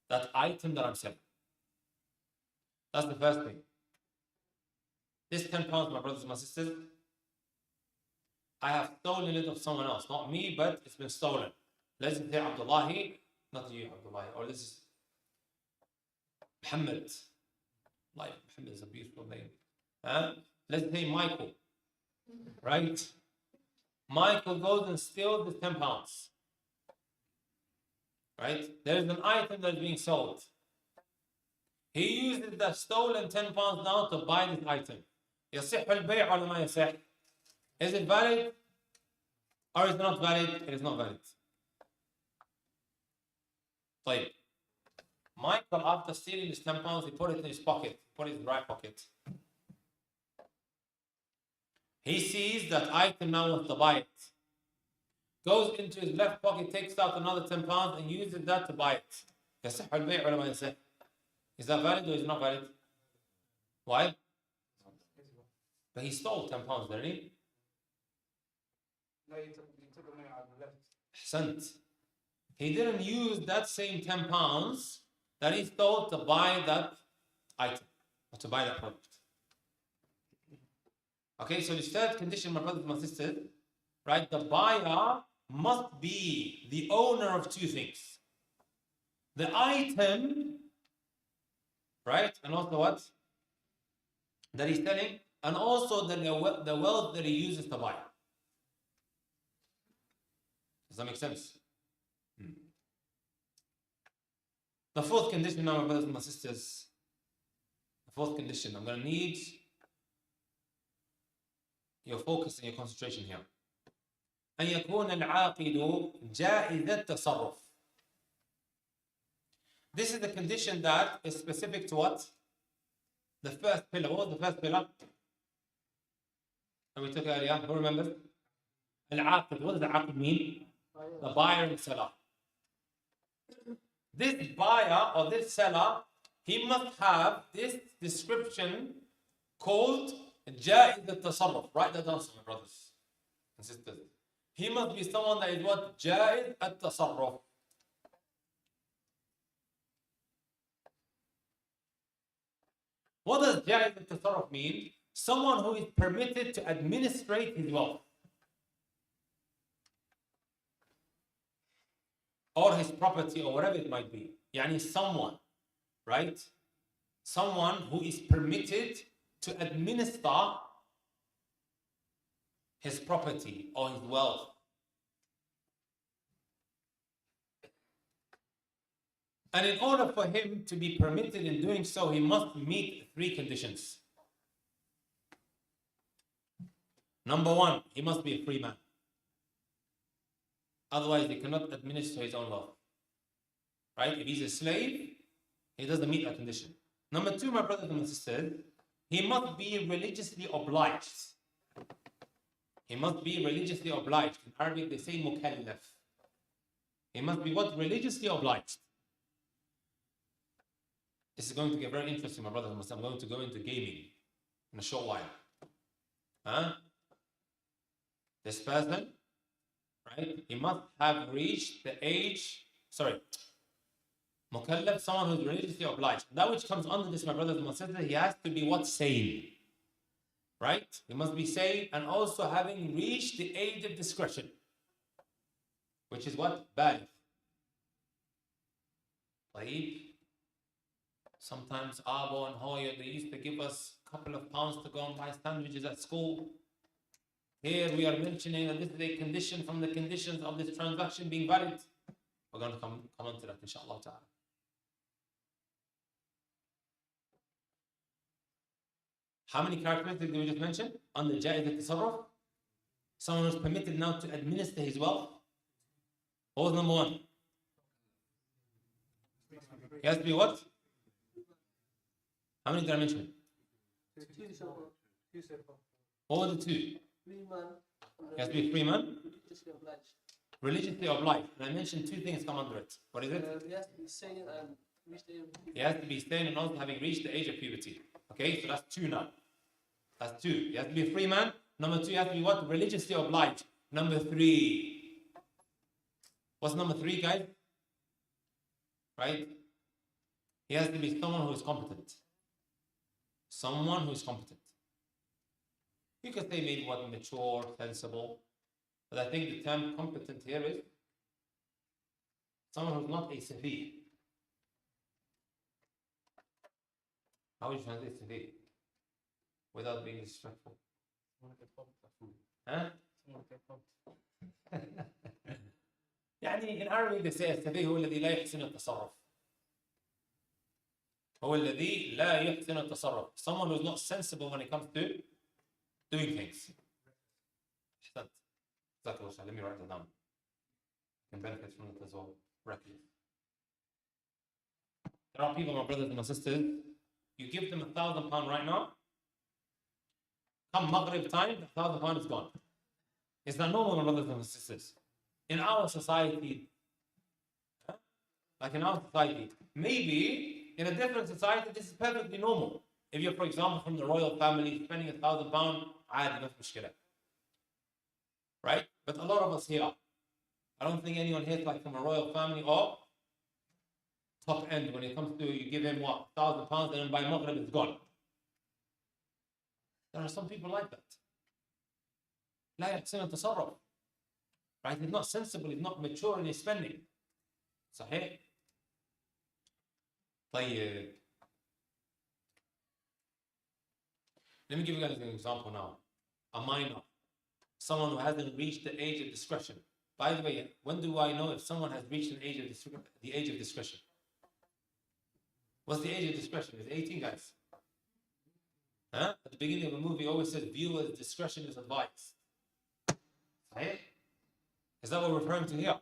[SPEAKER 1] that item that I'm selling. That's the first thing. This 10 pounds, my brothers and my sisters, I have stolen it of someone else. Not me, but it's been stolen. Let's say Abdullahi, not you, Abdullahi, or this is Muhammad. Like, Muhammad is a beautiful name. Let's say Michael, right? Michael goes and steals the 10 pounds, right? There is an item that is being sold. He uses the stolen 10 pounds now to buy this item. يصح البيع ولا ما يصح? Is it valid or is it not valid? It is not valid. طيب. Michael, after stealing his 10 pounds, he put it in his pocket, put it in his right pocket. He sees that item now wants to buy it. Goes into his left pocket, takes out another 10 pounds and uses that to buy it. يصح البيع ولا ما يصح? Is that valid or is it not valid? Why? But he stole 10 pounds, didn't he?
[SPEAKER 2] No, you took the money out of the left.
[SPEAKER 1] Ahsant. He didn't use that same 10 pounds that he stole to buy that item or to buy that product. Okay, so the third condition, my brothers and my sisters, right? The buyer must be the owner of two things. The item, right? And also what? That he's selling, and also the wealth that he uses to buy. Does that make sense? The fourth condition now, my brothers and my sisters, the fourth condition, I'm going to need your focus and your concentration here. أن يكون العاقد جائز التصرف. This is the condition that is specific to what? The first pillar. What was the first pillar? And we took earlier. Who remembers? Al-aqid. What does the aqid mean? The buyer and the seller. This buyer or this seller, he must have this description called جائز التصرف. Write that down, my brothers and sisters. He must be someone that is what? جائز التصرف. What does جائز التصرف mean? Someone who is permitted to administrate his wealth. Or his property or whatever it might be. Yani someone, right? Someone who is permitted to administer his property or his wealth. And in order for him to be permitted in doing so, he must meet three conditions. Number one, he must be a free man. Otherwise, he cannot administer his own wealth. Right? If he's a slave, he doesn't meet that condition. Number two, my brothers and my sisters, he must be religiously obliged. He must be religiously obliged. In Arabic, they say mukallaf. He must be what? Religiously obliged. This is going to get very interesting, my brothers and sisters. I'm going to go into gaming in a short while. This person, right? He must have reached the age, mukallaf, someone who's religiously obliged. That which comes under this, my brothers and my sisters, he has to be what? Sane. Right? He must be sane and also having reached the age of discretion. Which is what? Baligh. Taib. Sometimes Abo and Hoya, they used to give us a couple of pounds to go and buy sandwiches at school. Here we are mentioning that this is a condition from the conditions of this transaction being valid. We're going to come on to that, inshallah ta'ala. How many characteristics did we just mention? Under Jaiz al-Tasarruf. Someone who's permitted now to administer his wealth. What was number one? He has to be what? How many did I mention? What were the two? He has to be a free man. Religiously obliged. And I mentioned two things come under it. What is it?
[SPEAKER 3] He has to be sane and reach the age of puberty.
[SPEAKER 1] He has to be sane and also having reached the age of puberty. Okay, so that's two now. That's two. He has to be a free man. Number two, he has to be what? Religiously obliged. Number three. What's number three, guys? Right? He has to be someone who is competent. Someone who is competent. You could say maybe what? Mature, sensible. But I think the term competent here is someone who's not a safi. How would you translate safi? Without being disrespectful. Huh? يعني in Arabic they say السفيه هو الذي لا يحسن التصرف. هو الذي لا يحسن التصرف. Someone who's not sensible when it comes to doing things. أحسنت. جزاك الله خير. Let me write that down. You can benefit from it as well. Correctly. There are people, my brothers and my sisters, you give them £1,000 right now. come Maghrib time, the £1,000 is gone. Is that normal, my brothers and sisters? In our society, like in our society, maybe in a different society, this is perfectly normal. If you're, for example, from the royal family, spending £1,000, عادي ما في مشكلة. Right? But a lot of us here, I don't think anyone here is like from a royal family or top end when it comes to you give him what, £1,000 and then by Maghrib it's gone. There are some people like that. لا يحسن التصرف. Right? He's not sensible, he's not mature in his spending. صحيح؟ طيب. Let me give you guys an example now. A minor, someone who hasn't reached the age of discretion. By the way, when do I know if someone has reached the age of discretion? What's the age of discretion? It's 18, guys. Huh? At the beginning of a movie, it always says viewers' discretion is advised. Right? Is that what we're referring to here?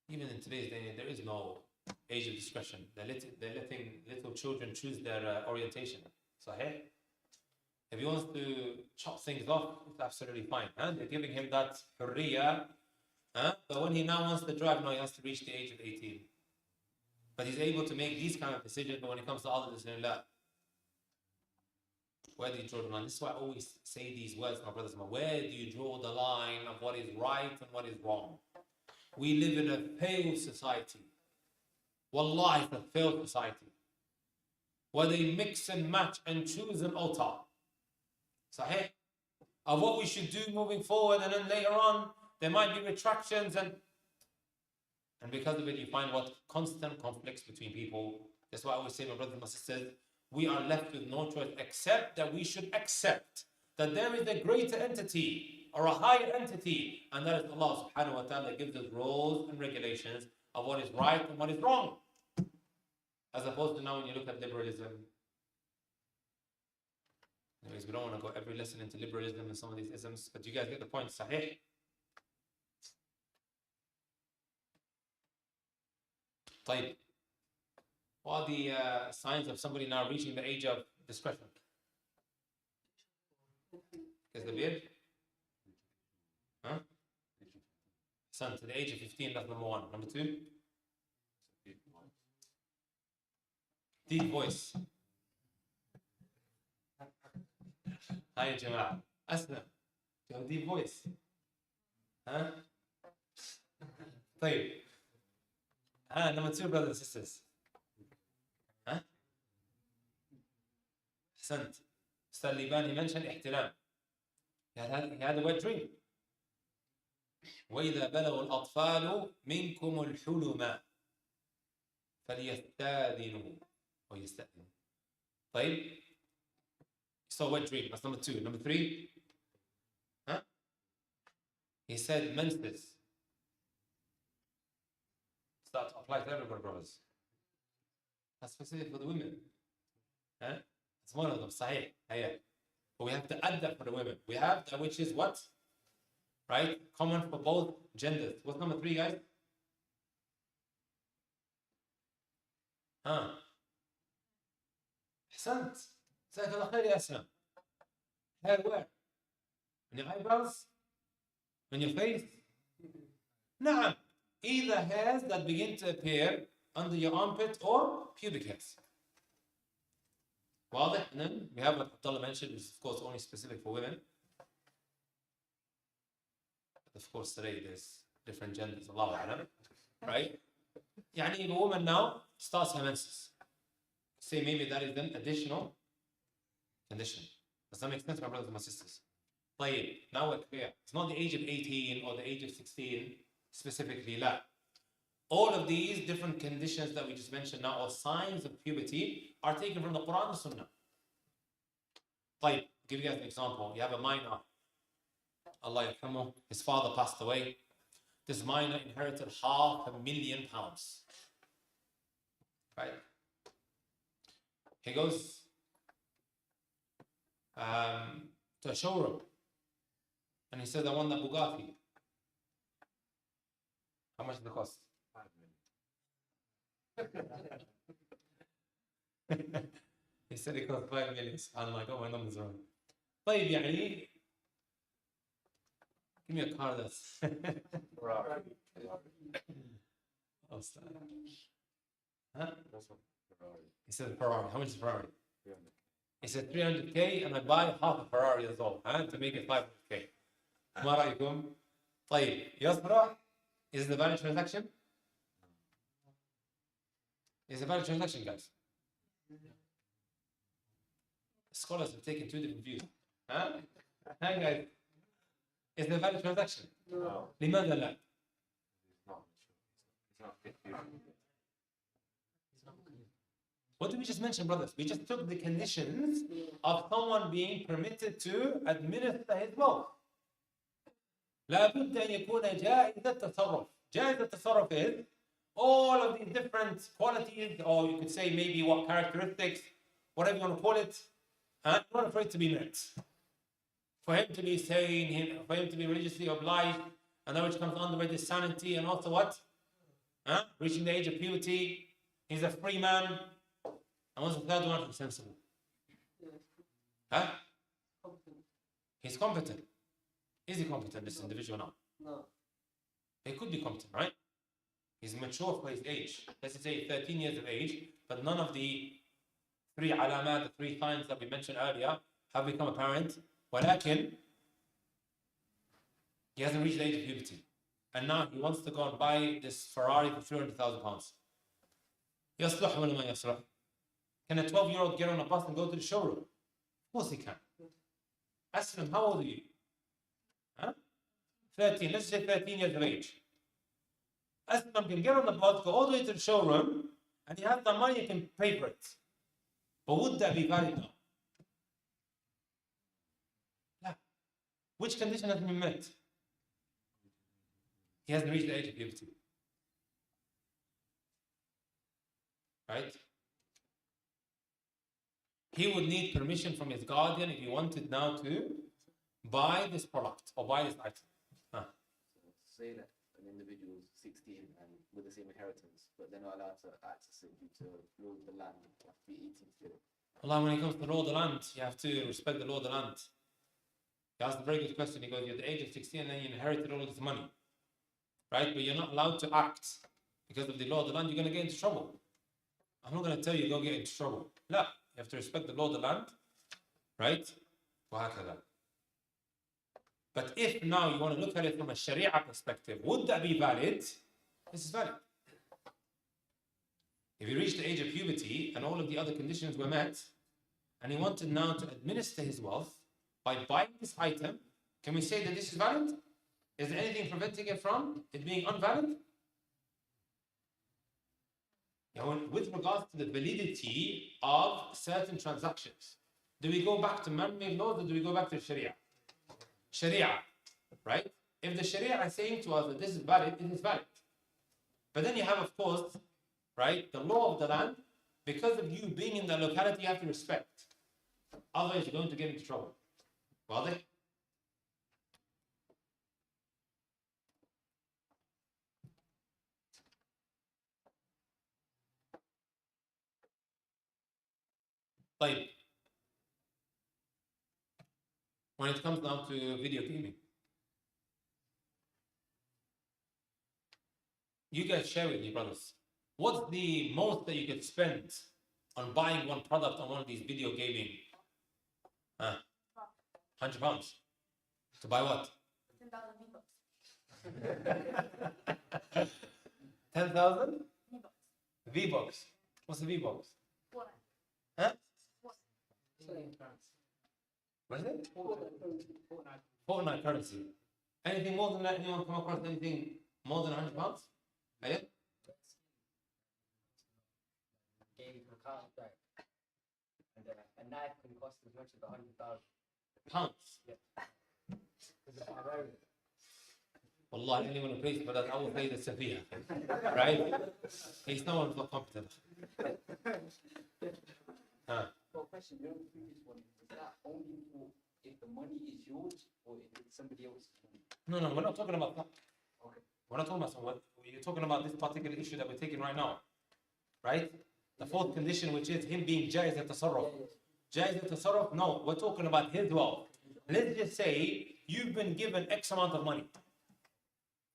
[SPEAKER 1] Even in today's day, there is no age of discretion. They're letting little children choose their orientation. Sahih? If he wants to chop things off, it's absolutely fine. They're giving him that hurriya. But when he now wants to drive, now he has to reach the age of 18. But he's able to make these kind of decisions, but when it comes to other decisions, la. Where do you draw the line? This is why I always say these words, my brothers. Where do you draw the line of what is right and what is wrong? We live in a failed society. Wallahi, it's a failed society. Where they mix and match and choose an altar. Sahih? Of what we should do moving forward, and then later on, there might be retractions, and because of it, you find what constant conflicts between people. That's why I always say, my brothers and my sisters, we are left with no choice except that we should accept that there is a greater entity or a higher entity, and that is Allah subhanahu wa ta'ala that gives us rules and regulations of what is right and what is wrong. As opposed to now when you look at liberalism. Anyways, we don't want to go every lesson into liberalism and some of these isms, but you guys get the point, sahih? طيب. What are the signs of somebody now reaching the age of discretion? Is the beard? Huh? Son, to the age of 15, that's number one. Number two? Deep voice. Hi, Jama'ah. Asna. You have a deep voice. Huh? طيب. Number two, brothers and sisters. Huh? أحسنت. Ustadh Libani mentioned احتلام. He had the word dream. وإذا بلغ الأطفال منكم الحلم فليستأذنوا أو يستأذنوا. طيب. So wet dream. That's number two. Number three. Huh? He said menses. Start to apply to everybody, brothers. That's specific for the women. Huh? It's one of them. Sahih. But we have to add that for the women. We have that, which is what? Right? Common for both genders. What's number three, guys? أحسنت. جزاك الله خير يا أسلم. Hair where? On your eyebrows? On your face? نعم. Either hairs that begin to appear under your armpit or pubic hairs. واضح? And then we have what Abdullah mentioned, which is of course only specific for women. But of course today there's different genders, Allahu A'lam. Right? يعني if a woman now starts her menses, say maybe that is an additional condition. Does that make sense, my brothers and my sisters? طيب, now we're clear. It's not the age of 18 or the age of 16 specifically, la. All of these different conditions that we just mentioned now, or signs of puberty, are taken from the Quran and Sunnah. طيب, I'll give you guys an example. You have a minor, Allah yarhamuh, his father passed away. This minor inherited £500,000. Right? He goes to a showroom and he says, I want the Bugatti. How much does it cost? 5 million. He said it cost 5 million. I'm like, oh, my numbers wrong. طيب يعني give me a car that's
[SPEAKER 5] Ferrari.
[SPEAKER 1] oh, stop. Huh?
[SPEAKER 5] That's what Ferrari.
[SPEAKER 1] He said Ferrari. How much is Ferrari?
[SPEAKER 5] 300.
[SPEAKER 1] He said 300k and I buy half a Ferrari as well, huh? To make it 500k. ما رأيكم؟ طيب يصلح? Is it a valid transaction? Is it a valid transaction, guys? Scholars have taken two different views. Huh? Huh, guys? Is it a valid transaction?
[SPEAKER 5] No,
[SPEAKER 1] لماذا لا؟
[SPEAKER 5] it's not. It's not fit for you.
[SPEAKER 1] What did we just mention, brothers? We just took the conditions of someone being permitted to administer his wealth. لابد أن يكون جائز التصرف. جائز التصرف is all of these different qualities, or you could say maybe what characteristics, whatever you want to call it, in order for it to be met. For him to be sane, for him to be religiously obliged, and that which comes under his sanity, and also what? Reaching the age of puberty, he's a free man. And what's the third one? He's sensible. Huh? He's competent. Is he competent, this individual now?
[SPEAKER 3] No.
[SPEAKER 1] He could be competent, right? He's mature for his age. Let's say 13 years of age, but none of the three alamat, the three signs that we mentioned earlier, have become apparent. ولكن he hasn't reached the age of puberty. And now he wants to go and buy this Ferrari for 300,000 pounds. يصلح ولا ما يصلح? Can a 12-year-old get on a bus and go to the showroom? Of course he can. Ask him, how old are you? Huh? 13, let's say 13 years of age. Ask him, can get on the bus, go all the way to the showroom, and he has the money, he can pay for it. But would that be valid now? No. Which condition has been met? He hasn't reached the age of puberty. Right? He would need permission from his guardian if he wanted now to buy this product or buy this item.
[SPEAKER 4] So say that an individual is 16 and with the same inheritance, but they're not allowed to access it due to rule of the land. They have to be 18 to get it.
[SPEAKER 1] Allah, when it comes to the law of the land, you have to respect the law of the land. He asked a very good question. He goes, you're at the age of 16 and then you inherited all of this money. Right? But you're not allowed to act because of the law of the land. You're going to get into trouble. I'm not going to tell you, go get into trouble. No, you have to respect the law of the land. Right? وهكذا. But if now you want to look at it from a Sharia perspective, would that be valid? This is valid. If he reached the age of puberty and all of the other conditions were met, and he wanted now to administer his wealth by buying this item, can we say that this is valid? Is there anything preventing it from it being unvalid? With regards to the validity of certain transactions, do we go back to man-made laws or do we go back to Sharia? Sharia, right? If the Sharia is saying to us that this is valid, it is valid. But then you have, of course, right, the law of the land. Because of you being in the locality, you have to respect. Otherwise, you're going to get into trouble. واضح? طيب. When it comes down to video gaming, you guys share with me, brothers. What's the most that you could spend on buying one product on one of these video gaming? £100. To buy what? 10,000 V-Bucks. What's a V-Bucks? Huh? What is it? Fortnite currency. Anything more than that? Anyone come across anything more than £100? Yeah?
[SPEAKER 3] Game for Counter-Strike. And a knife can cost as much as 100,000
[SPEAKER 1] pounds.
[SPEAKER 3] Yeah. It's a barbarian.
[SPEAKER 1] Wallah, anyone who plays for that, I will play the Safiya. Right? He's no one's not competent.
[SPEAKER 4] Well, question, you know, the previous one, is that only for if the money is yours or if it's somebody else's money?
[SPEAKER 1] No, we're not talking about that.
[SPEAKER 4] Okay.
[SPEAKER 1] We're not talking about what you're talking about this particular issue that we're taking right now. Right? The fourth condition, which is him being jaiz al-tasarruf. Jaiz al-tasarruf, no, we're talking about his wealth. Let's just say you've been given X amount of money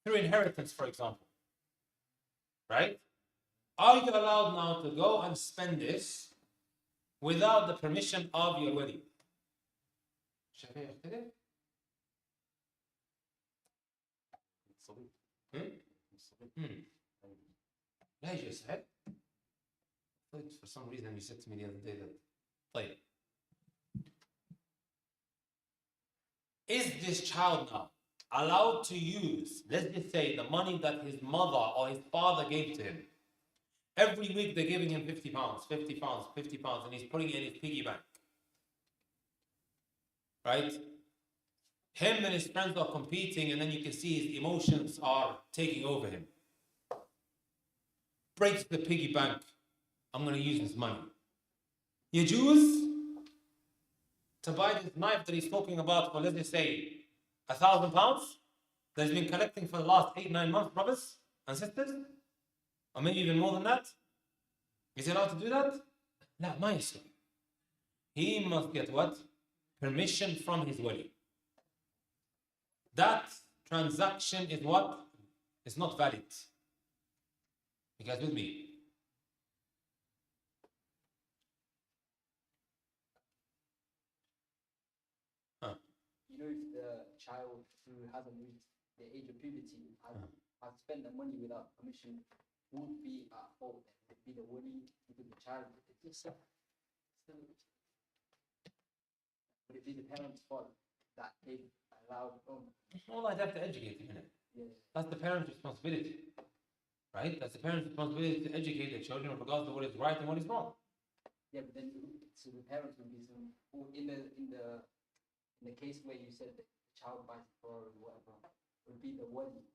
[SPEAKER 1] through inheritance, for example. Right? Are you allowed now to go and spend this without the permission of your wali? لا يجوز. For some reason you said to me the other day that طيب. Is this child now allowed to use, let's just say, the money that his mother or his father gave to him? Every week they're giving him 50 pounds, 50 pounds, 50 pounds, and he's putting it in his piggy bank. Right? Him and his friends are competing, and then you can see his emotions are taking over him. Breaks the piggy bank. I'm going to use this money. Yajuz to buy this knife that he's talking about for, let's just say, £1,000 that he's been collecting for the last 8-9 months, brothers and sisters, or maybe even more than that. Is he allowed to do that? No, ما يصير. He must get what? Permission from his wali. That transaction is what? It's not valid. You guys with me?
[SPEAKER 7] You know, if the child who hasn't reached the age of puberty has spent the money without permission, would be at fault. Would be the wali, would be the child. Would it be the parents' fault that they allowed them?
[SPEAKER 1] Well, I'd have to educate him, innit?
[SPEAKER 7] Yeah.
[SPEAKER 1] That's the parent's responsibility. Right? That's the parent's responsibility to educate their children with regards to what is right and what is wrong.
[SPEAKER 7] Yeah, but then so the parents would be some, or in the case where you said that the child buys it for or whatever, would be the wali.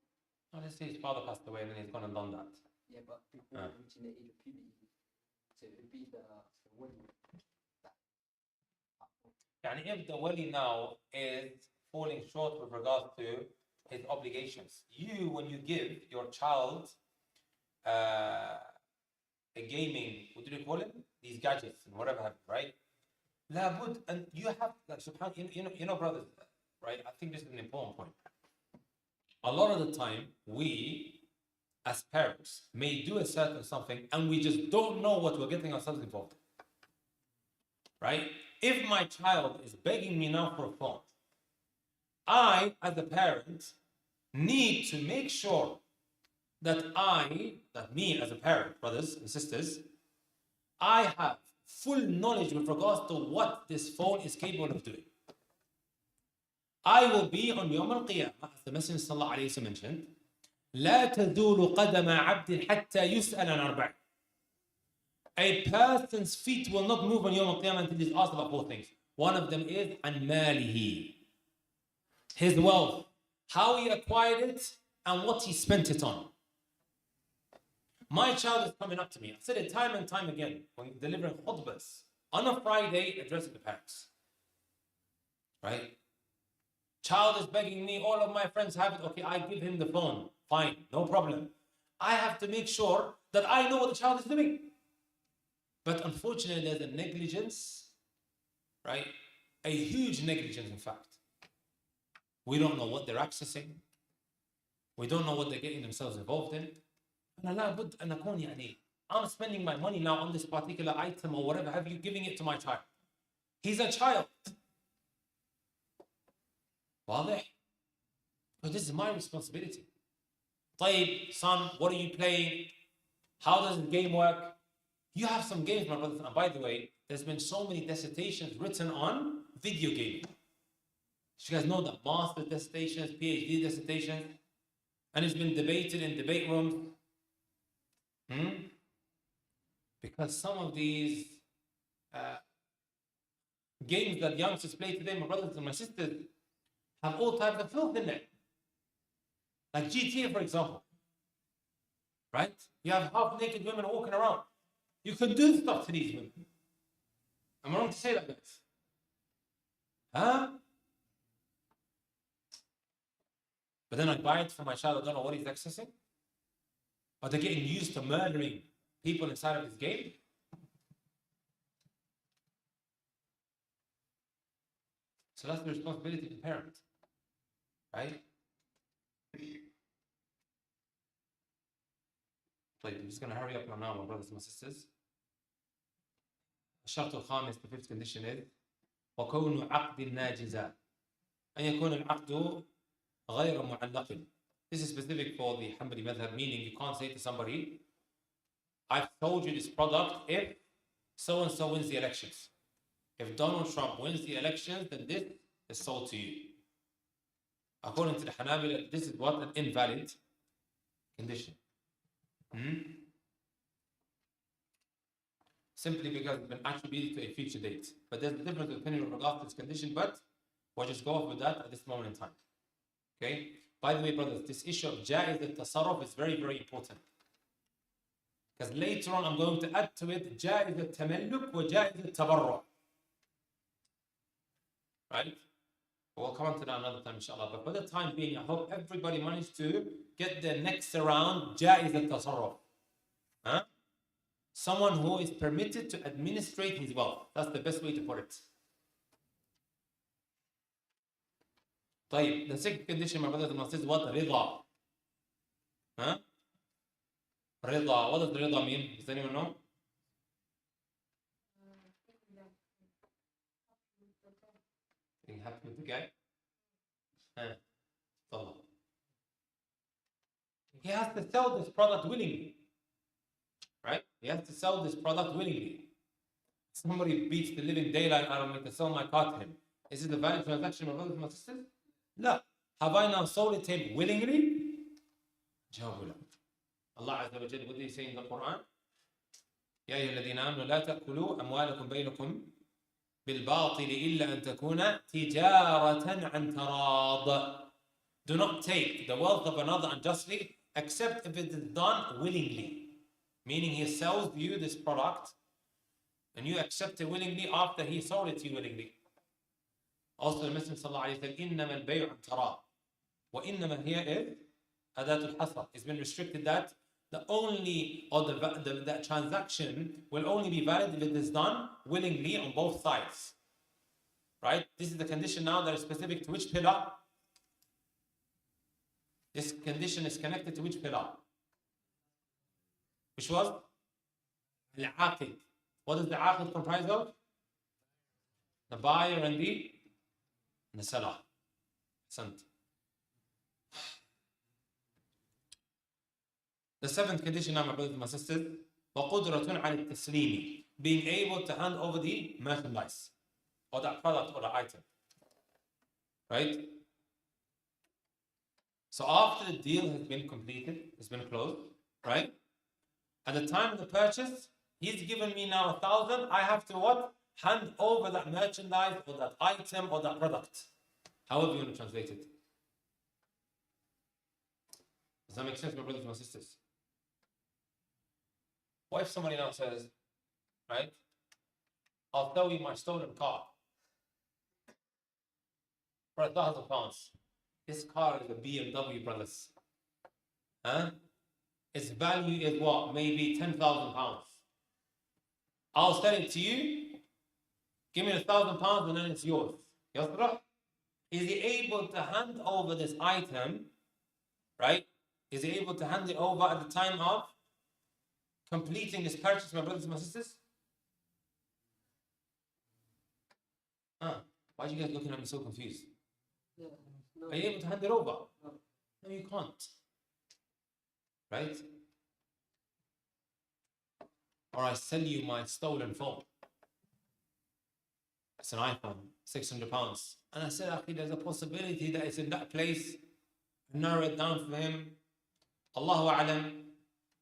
[SPEAKER 1] Now, let's say his father passed away and then he's gone and done that.
[SPEAKER 7] Yeah, but before reaching the age of puberty, so it would be the wali.
[SPEAKER 1] And if the wali now is falling short with regards to his obligations, you, when you give your child a gaming, what do you call it? These gadgets and whatever have you, right? Labud, and you have, like, you know, brothers, right? I think this is an important point. A lot of the time, we, as parents, may do a certain something and we just don't know what we're getting ourselves involved in. Right? If my child is begging me now for a phone, I, as a parent, need to make sure that me as a parent, brothers and sisters, I have full knowledge with regards to what this phone is capable of doing. I will be on Yawm al-Qiyamah, as the Messenger sallallahu alayhi wa sallam mentioned, لا تزول قدم عبد حتى يسأل عن أربع. A person's feet will not move on Yawm al-Qiyamah until he's asked about 4 things. One of them is عن ماله, his wealth, how he acquired it and what he spent it on. My child is coming up to me. I've said it time and time again when delivering khutbahs on a Friday addressing the parents. Right? Child is begging me, all of my friends have it. Okay, I give him the phone. Fine, no problem. I have to make sure that I know what the child is doing. But unfortunately, there's a negligence, right? A huge negligence, in fact. We don't know what they're accessing. We don't know what they're getting themselves involved in. I'm spending my money now on this particular item or whatever have you, giving it to my child. He's a child. واضح? But this is my responsibility. طيب, son, what are you playing? How does the game work? You have some games, my brothers. And by the way, there's been so many dissertations written on video gaming. You guys know that master's dissertations, PhD dissertations, and it's been debated in debate rooms. Because some of these games that youngsters play today, my brothers and my sisters, have all types of filth in it. Like GTA, for example. Right? You have half-naked women walking around. You can do stuff to these women. Am I wrong to say that, guys? Huh? But then I buy it for my child, I don't know what he's accessing. Or they're getting used to murdering people inside of this game. So that's the responsibility of the parent, right? I'm just going to hurry up now, my brothers and my sisters. الشرط الخامس, the fifth condition is وكون عقد ناجزا أن يكون العقد غير معلق. This is specific for the Hanbali madhab, meaning you can't say to somebody, I've sold you this product if so-and-so wins the elections. If Donald Trump wins the elections, then this is sold to you. According to the Hanabila, this is what? An invalid condition. Simply because it's been attributed to a future date. But there's a difference of opinion with regard to this condition, but we'll just go off with that at this moment in time. Okay? By the way, brothers, this issue of jaiz al-tasarruf is very, very important. Because later on I'm going to add to it jaiz al-tamalluk wa jaiz al-tabarru'. Right? We'll come on to that another time, inshallah. But for the time being, I hope everybody managed to get their necks around jaiz al-tasarruf. Huh? Someone who is permitted to administrate his wealth. That's the best way to put it. طيب, the second condition, my brothers and sisters, is what? Rida. Huh? Rida. What does rida mean? Does anyone know? Being happy with the guy? He has to sell this product willingly. Right? He has to sell this product willingly. Somebody beats the living daylight out of me to sell my car to him. Is it a valid transaction, my brothers and my sisters? No. Have I now sold it to him willingly? جواب لا. Allah Azza wa Jalla, what did he say in the Quran? يا أيها الذين آمنوا لا تأكلوا أموالكم بينكم بالباطل إلا أن تكون تجارة عن تراض. Do not take the wealth of another unjustly except if it is done willingly. Meaning he sells you this product and you accept it willingly after he sold it to you willingly. Also the Messenger sallallahu alayhi wa sallam, إِنَّمَا الْبَيْعُ عَنْ وَإِنَّمَا here is أداة الحصر. It's been restricted that the only, or the transaction will only be valid if it is done willingly on both sides. Right? This is the condition now that is specific to which pillar? This condition is connected to which pillar? Which was? Al-Aqid. What does the Aqid comprise of? The buyer and the seller. The seventh condition now, my brothers and my sisters, وَقُدْرَةٌ عَلى التَّسْلِيمِ. Being able to hand over the merchandise, or that product, or the item. Right? So after the deal has been completed, it's been closed, right? At the time of the purchase, he's given me now 1,000. I have to what? Hand over that merchandise or that item or that product. However you want to translate it. Does that make sense, my brothers and my sisters? What if somebody now says, right? I'll sell you my stolen car for £1,000. This car is a BMW, brothers. Huh? Its value is what? Maybe £10,000. I'll sell it to you. Give me £1,000 and then it's yours. Yasra? Is he able to hand over this item? Right? Is he able to hand it over at the time of completing this purchase, my brothers and my sisters? Why are you guys looking at me so confused?
[SPEAKER 3] Yeah, no.
[SPEAKER 1] Are you able to hand it over? No, you can't. Right? Or I sell you my stolen phone. It's an iPhone, £600. And I said, Akhi, there's a possibility that it's in that place. Narrow it down for him. Allahu A'lam.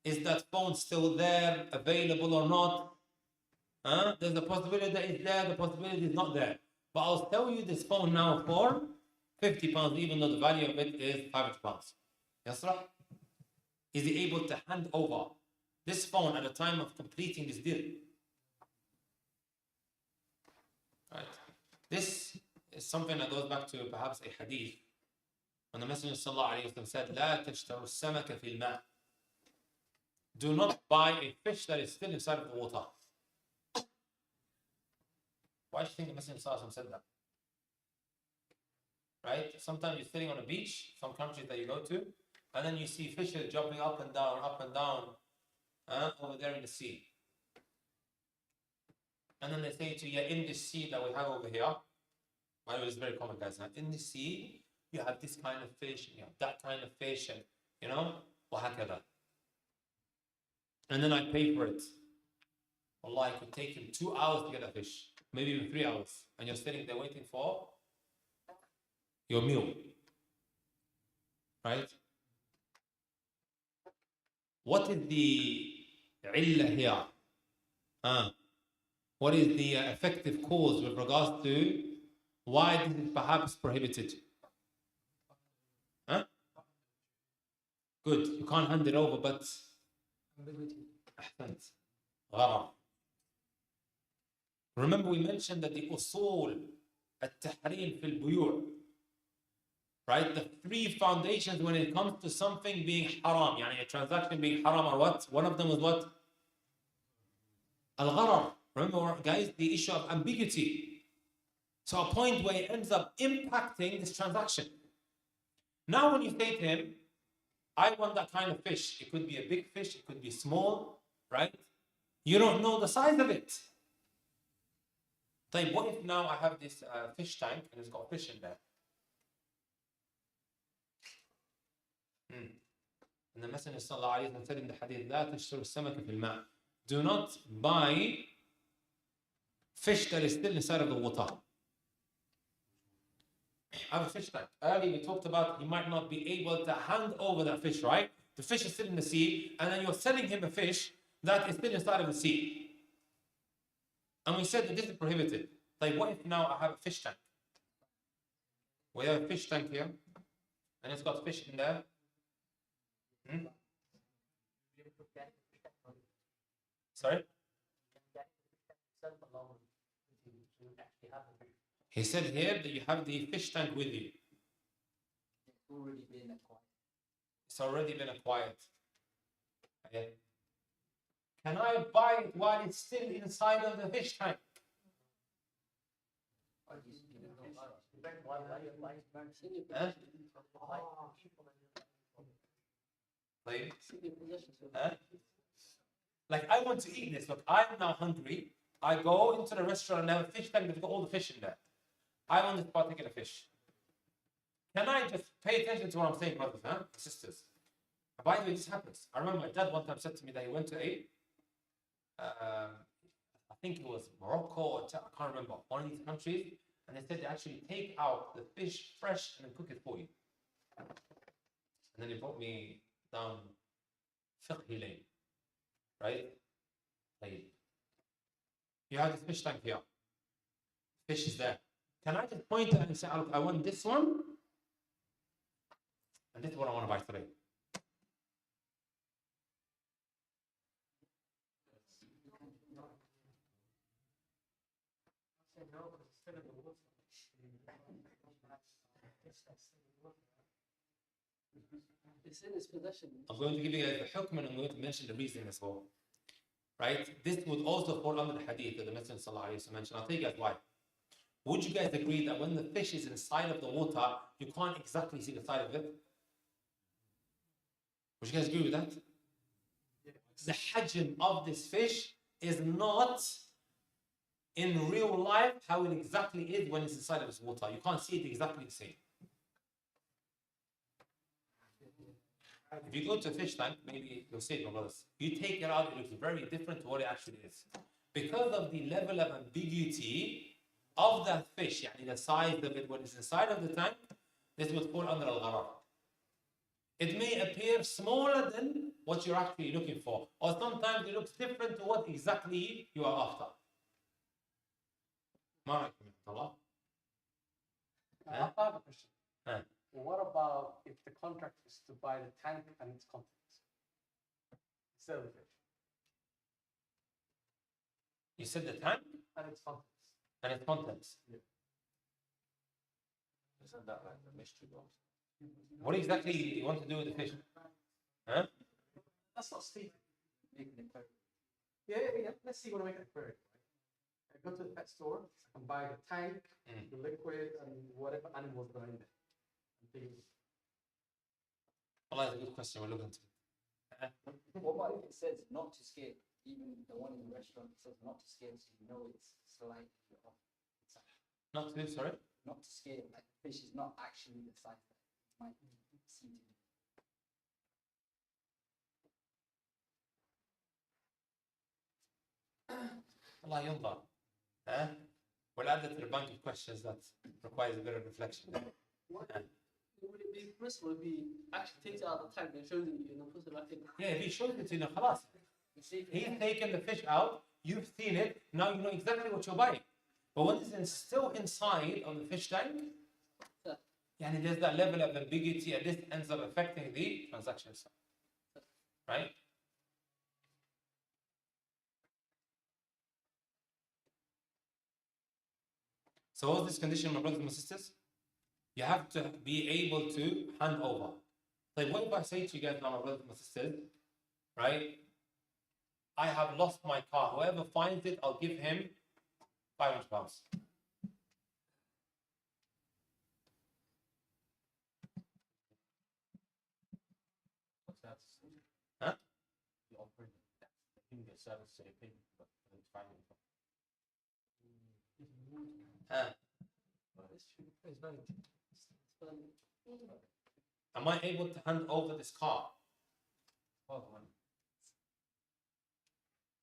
[SPEAKER 1] Is that phone still there, available or not? There's a possibility that it's there, the possibility is not there. But I'll sell you this phone now for £50, even though the value of it is £500. Yes, right? Is he able to hand over this phone at the time of completing this deal? Right. This is something that goes back to perhaps a hadith. When the Messenger ﷺ said, لا تشتروا السمك في الماء. Do not buy a fish that is still inside of the water. Why do you think the Messenger ﷺ said that? right? Sometimes you're sitting on a beach, some countries that you go to, and then you see fishes jumping up and down, over there in the sea. And then they say to you, yeah, in this sea that we have over here, by the way, it's very common, guys. In the sea, you have this kind of fish, and you have that kind of fish, and وهكذا. And then I pay for it. Allah, it could take him 2 hours to get a fish, maybe even 3 hours, and you're sitting there waiting for your meal, right? What is the illah here? What is the effective cause with regards to why this is perhaps prohibited? Good, you can't hand it over, but أحسنت. غرض. Remember we mentioned that the usul التحريم في البيوع, right? The 3 foundations when it comes to something being haram, يعني a transaction being haram, or what? One of them is what? Al-gharar. Remember, guys, the issue of ambiguity. To a point where it ends up impacting this transaction. Now when you say to him, I want that kind of fish. It could be a big fish, it could be small, right? You don't know the size of it. طيب, what if now I have this fish tank and it's got fish in there? And the Messenger sallallahu alayhi wa sallam said in the hadith, لا تشتروا السمك في الماء. Do not buy fish that is still inside of the water. I have a fish tank. Earlier we talked about he might not be able to hand over that fish, right? The fish is still in the sea, and then you're selling him a fish that is still inside of the sea. And we said that this is prohibited. Like, what if now I have a fish tank? We have a fish tank here, and it's got fish in there. Sorry? He said here that you have the fish tank with you. It's already been acquired. Okay. Can I buy it while it's still inside of the fish tank? Like, I want to eat this. Look, I'm now hungry. I go into the restaurant and have a fish tank that's got all the fish in there. I want this particular fish. Can I just pay attention to what I'm saying, brothers and sisters? By the way, this happens. I remember my dad one time said to me that he went to I think it was Morocco, or I can't remember, one of these countries, and they said they actually take out the fish fresh and then cook it for you. And then he brought me down Fiqh lane, right? Like, you have this fish tank here. Fish is there. Can I just point and say, look, I want this one, and this is what I want to buy today?
[SPEAKER 3] It's in his possession.
[SPEAKER 1] I'm going to give you guys the hukm, and I'm going to mention the reasoning as well. Right? This would also fall under the hadith that the Messenger sallallahu alayhi wa sallam mentioned. I'll tell you guys why. Would you guys agree that when the fish is inside of the water, you can't exactly see the side of it? Would you guys agree with that? The hajm of this fish is not in real life how it exactly is when it's inside of this water. You can't see it exactly the same. If you go to a fish tank, maybe you'll see it, my brothers. You take it out, it looks very different to what it actually is. Because of the level of ambiguity of that fish, yani the size of it when it's inside of the tank, this would fall under al-gharar. It may appear smaller than what you're actually looking for, or sometimes it looks different to what exactly you are after.
[SPEAKER 3] I have a question. What about if the contract is to buy the tank and its contents instead of the fish?
[SPEAKER 1] You said the tank
[SPEAKER 3] And its contents.
[SPEAKER 1] and its contents.
[SPEAKER 3] Yeah.
[SPEAKER 5] Isn't that like the mystery box?
[SPEAKER 1] What exactly do you want to do with the fish? Huh?
[SPEAKER 3] That's not steep.
[SPEAKER 7] Making it perfect.
[SPEAKER 3] Yeah. Let's see what I make it query. go to the pet store and buy the tank,
[SPEAKER 1] Mm.
[SPEAKER 3] the liquid, and whatever animals that are in there. And things.
[SPEAKER 1] Well, that's a good question. We'll look into it.
[SPEAKER 7] What about if it says not to scale? Even the one in the restaurant says not to scale, so you know it's slightly off.
[SPEAKER 1] Not to, sorry?
[SPEAKER 7] Not to scale, like the fish is not actually the size that it might seem to be.
[SPEAKER 1] Allah yunzar. We'll add it to the bank of questions that requires a bit of reflection.
[SPEAKER 8] Would it be permissible if he actually takes it out of the tank and shows it you and then puts it back in?
[SPEAKER 1] Yeah, if he shows it to you, khalas. He's taken the fish out, you've seen it, now you know exactly what you're buying. But when it's still inside of the fish tank, yani there's that level of ambiguity, and this ends up affecting the transaction itself. Right? So what's this condition, my brothers and my sisters? You have to be able to hand over. Like, what if I say to you guys now, my brothers and my sisters, right? I have lost my car. Whoever finds it, I'll give him £500.
[SPEAKER 5] What's that?
[SPEAKER 1] Huh?
[SPEAKER 5] You offer that. You can get service to your payment, but it's fine.
[SPEAKER 3] It's valid.
[SPEAKER 1] Am I able to hand over this car?
[SPEAKER 5] Oh, man.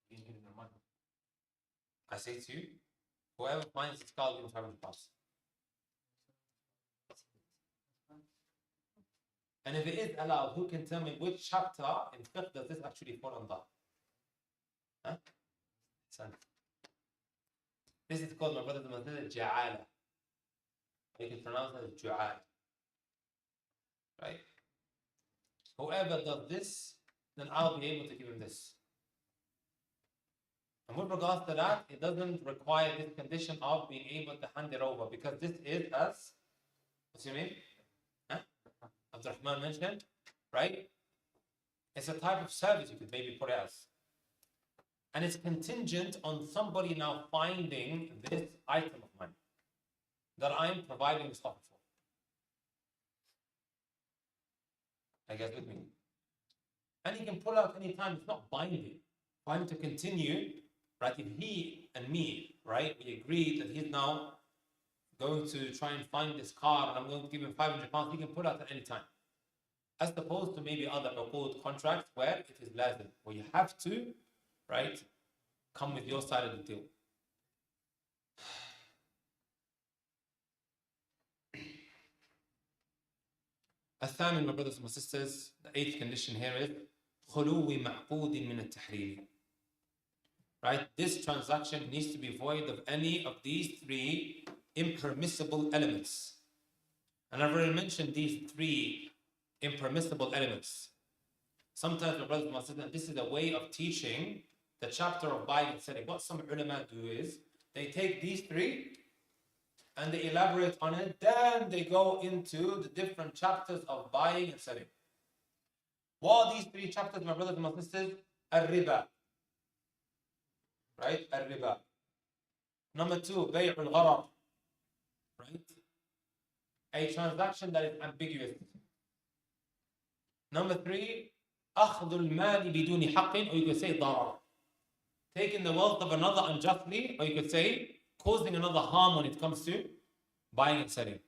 [SPEAKER 5] You can give him the money.
[SPEAKER 1] I say to you, whoever finds this car, I'll give him £500. And if it is allowed, who can tell me which chapter in Fiqh does this actually fall under? Huh? Son. This is called, my brothers and sisters, ja'ala. You can pronounce it as ju'al. Right? Whoever does this, then I'll be able to give him this. And with regards to that, it doesn't require this condition of being able to hand it over, because this is as, what do you mean? Huh? Abdurrahman mentioned, right? It's a type of service you could maybe put it as. And it's contingent on somebody now finding this item of mine that I'm providing this offer for. I guess with me. And he can pull out any time. It's not binding. For him to continue, right? If he and me, right, we agree that he's now going to try and find this car and I'm going to give him £500, he can pull out at any time. As opposed to maybe other uqud contracts where it is lazim, where you have to, right, come with your side of the deal. الثامن, my brothers and my sisters, the eighth condition here is خلو معقود من التحريم. Right, this transaction needs to be void of any of these three impermissible elements. And I've already mentioned these three impermissible elements. Sometimes, my brothers and my sisters, this is a way of teaching the chapter of buying and selling. What some ulama do is they take these three and they elaborate on it, then they go into the different chapters of buying and selling. What are these three chapters, my brothers and my sisters? Al-riba. Right? Al-riba. Number two, bay'ul gharar. Right? A transaction that is ambiguous. Number three, akhdul mali biduni haqqin, or you could say darar. Taking the wealth of another unjustly, or you could say causing another harm when it comes to buying and selling.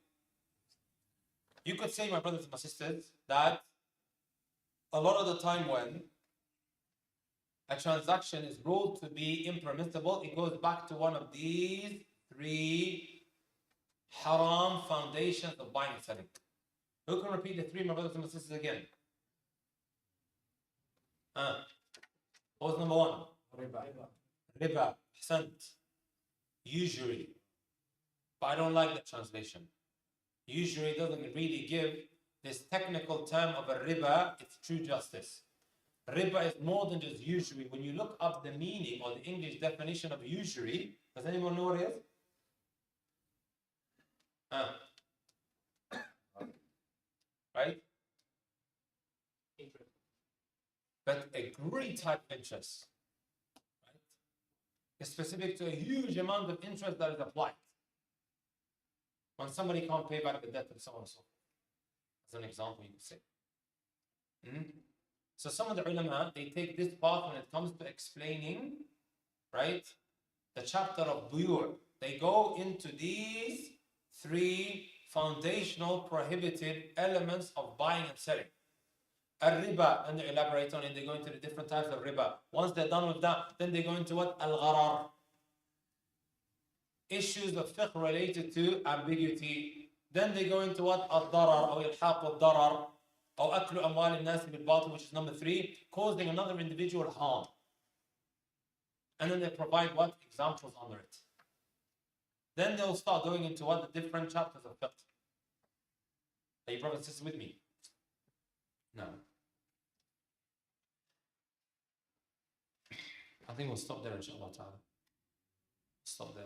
[SPEAKER 1] You could say, my brothers and my sisters, that a lot of the time when a transaction is ruled to be impermissible, it goes back to one of these three haram foundations of buying and selling. Who can repeat the three, my brothers and my sisters, again? What was number one? Riba. Percent. Usury. But I don't like that translation. Usury doesn't really give this technical term of a riba its true justice. Riba is more than just usury. When you look up the meaning or the English definition of usury, does anyone know what it is? Right? But a great type of interest. Right? is specific to a huge amount of interest that is applied. When somebody can't pay back the debt and so on and so forth. As an example, you could say. So some of the ulama, they take this part when it comes to explaining, right, the chapter of buyur. They go into these three foundational prohibited elements of buying and selling. Al-riba, and they elaborate on it, they go into the different types of riba. Once they're done with that, then they go into what? Al-gharar. Issues of fiqh related to ambiguity. Then they go into what? Al-darar, or ilhaq al-darar, or aklu amwal al-nas bil-batil, which is number 3, causing another individual harm. And then they provide what? Examples under it. Then they'll start going into what? The different chapters of fiqh. Are you brothers and sisters with me? No. I think we'll stop there, inshallah ta'ala. Stop there.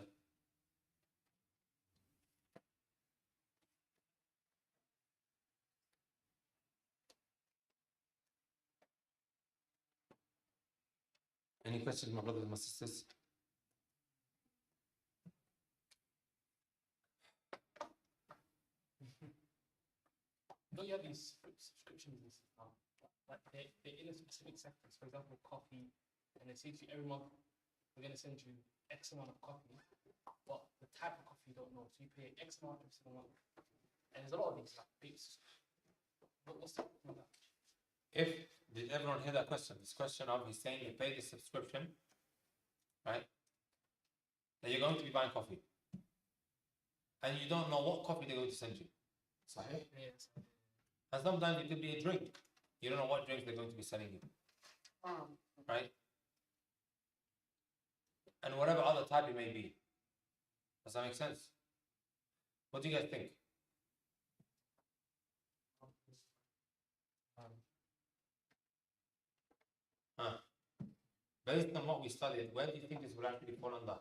[SPEAKER 1] Any questions, my brothers and my sisters?
[SPEAKER 2] Don't you have these subscriptions and stuff? Like they're in a specific sectors. For example, coffee, and they say to you every month, we're going to send you X amount of coffee, but the type of coffee you don't know. So you pay X amount of a month. And there's a lot of these like bits. What's the with that?
[SPEAKER 1] Did everyone hear that question? This question of he's saying you pay the subscription, right? That you're going to be buying coffee. And you don't know what coffee they're going to send you. Sahih?
[SPEAKER 2] Yes.
[SPEAKER 1] And sometimes it could be a drink. You don't know what drink they're going to be selling you. Right? And whatever other type it may be. Does that make sense? What do you guys think? Based on what we studied, where do you think this will actually fall under?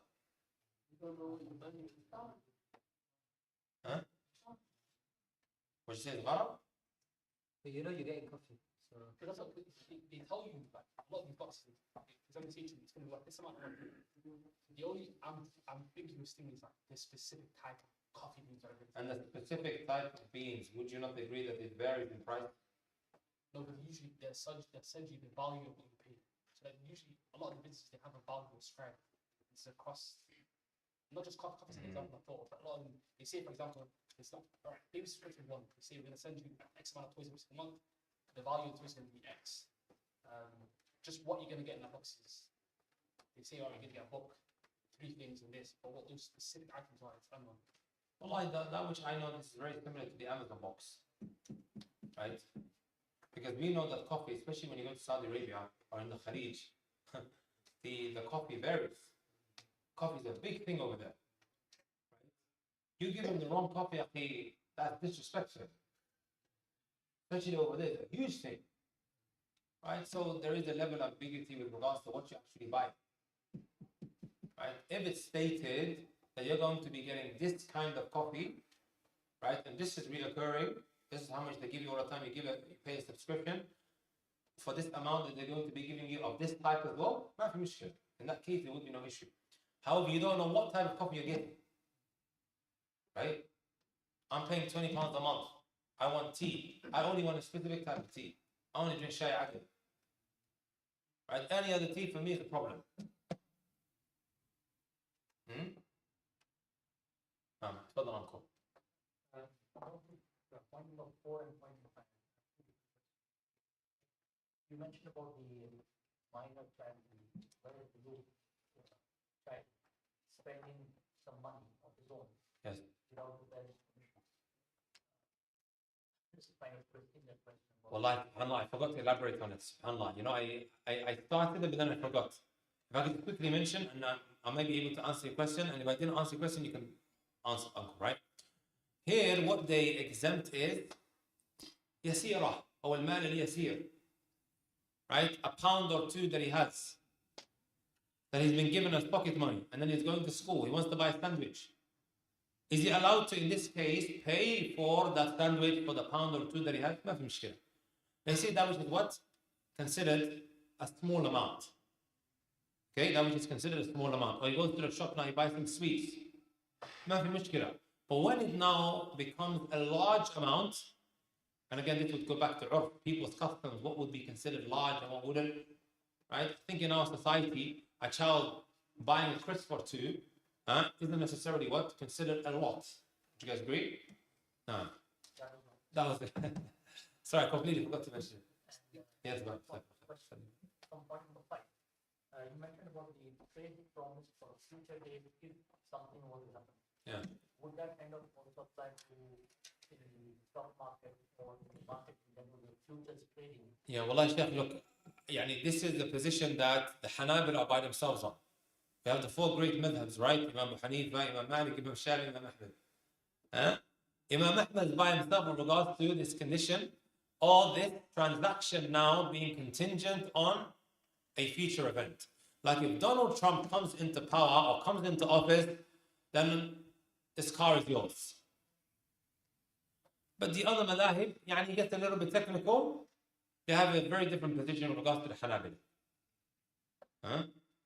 [SPEAKER 8] You don't know what you're buying.
[SPEAKER 1] Huh? What you say, gharab?
[SPEAKER 3] But you know you're getting coffee. So
[SPEAKER 2] But that's what they tell you, like, a lot of these boxes, it's going to say to you, it's going to be like this amount of money. The only ambiguous thing is like the specific type of coffee beans that are
[SPEAKER 1] And the specific type of beans, would you not agree that it varies in price?
[SPEAKER 2] No, but usually they'll send you the value of what you paid. So like usually a lot of the businesses they have a value ascribed. It's across not just coffee is an example I thought of, but a lot of them they say, for example, it's not alright, baby subscription one, they say we're gonna send you X amount of toys a month, the value of the toys is gonna be X. Just what you're gonna get in that box is they say, alright, you're gonna get a book, 3 things in this, but what those specific items are, it's unknown.
[SPEAKER 1] Well, that which I know this is very similar to the Amazon box. Right? Because we know that coffee, especially when you go to Saudi Arabia or in the Khalij, the coffee varies. Coffee is a big thing over there. Right? You give them the wrong coffee, that's disrespectful. Especially over there, it's a huge thing. Right? So there is a level of ambiguity with regards to what you actually buy. Right? If it's stated that you're going to be getting this kind of coffee, right, and this is reoccurring, this is how much they give you all the time, you pay a subscription for this amount that they're going to be giving you of this type as well, not issue. In that case, there would be no issue. However, you don't know what type of coffee you're getting. Right? I'm paying £20 a month. I want tea. I only want a specific type of tea. I only drink shai adil. Right? Any other tea for me is a problem. تفضل عنكم.
[SPEAKER 9] Point number 4 and point number 5. You mentioned about the minor child, whether the youth child spending some money of his own
[SPEAKER 1] Yes.
[SPEAKER 9] without the parents' permission. This is kind of in that question.
[SPEAKER 1] Wallahi, subhanAllah, I forgot to elaborate on it. SubhanAllah. You know, I started it, but then I forgot. If I could quickly mention, and I may be able to answer your question, and if I didn't answer your question, you can answer, Uncle, right? Here, what they exempt is يسيرة أو المال اليسير, right? A pound or two that he has, that he's been given as pocket money, and then he's going to school. He wants to buy a sandwich. Is he allowed to, in this case, pay for that sandwich for the pound or two that he has? ما في مشكلة. They say that which is what? Considered a small amount. Okay, that which is considered a small amount. Or he goes to the shop now, he buys some sweets. ما في مشكلة. But when it now becomes a large amount, and again, this would go back to urf, people's customs, what would be considered large and what wouldn't, right? I think in our society, a child buying a crisp or two isn't necessarily what considered a lot. Do you guys agree? No. That was it. Sorry, I completely forgot to mention it. Yes, go ahead.
[SPEAKER 9] From point number 5, you mentioned about the trade promise for a future date if something was to happen.
[SPEAKER 1] Yeah.
[SPEAKER 9] Would that kind of also apply to the stock market or the market in general, the futures trading?
[SPEAKER 1] Yeah, والله Sheikh, look, يعني this is the position that the Hanabila are by themselves on. We have the 4 great madhabs, right? Imam Abu Hanifa, Imam Malik, Imam Shafi, Imam Ahmed. Imam Ahmed is by himself in regards to this condition, or this transaction now being contingent on a future event. Like if Donald Trump comes into power or comes into office, then this car is yours. But the other madahib, يعني gets a little bit technical, they have a very different position in regards to the Hanabila.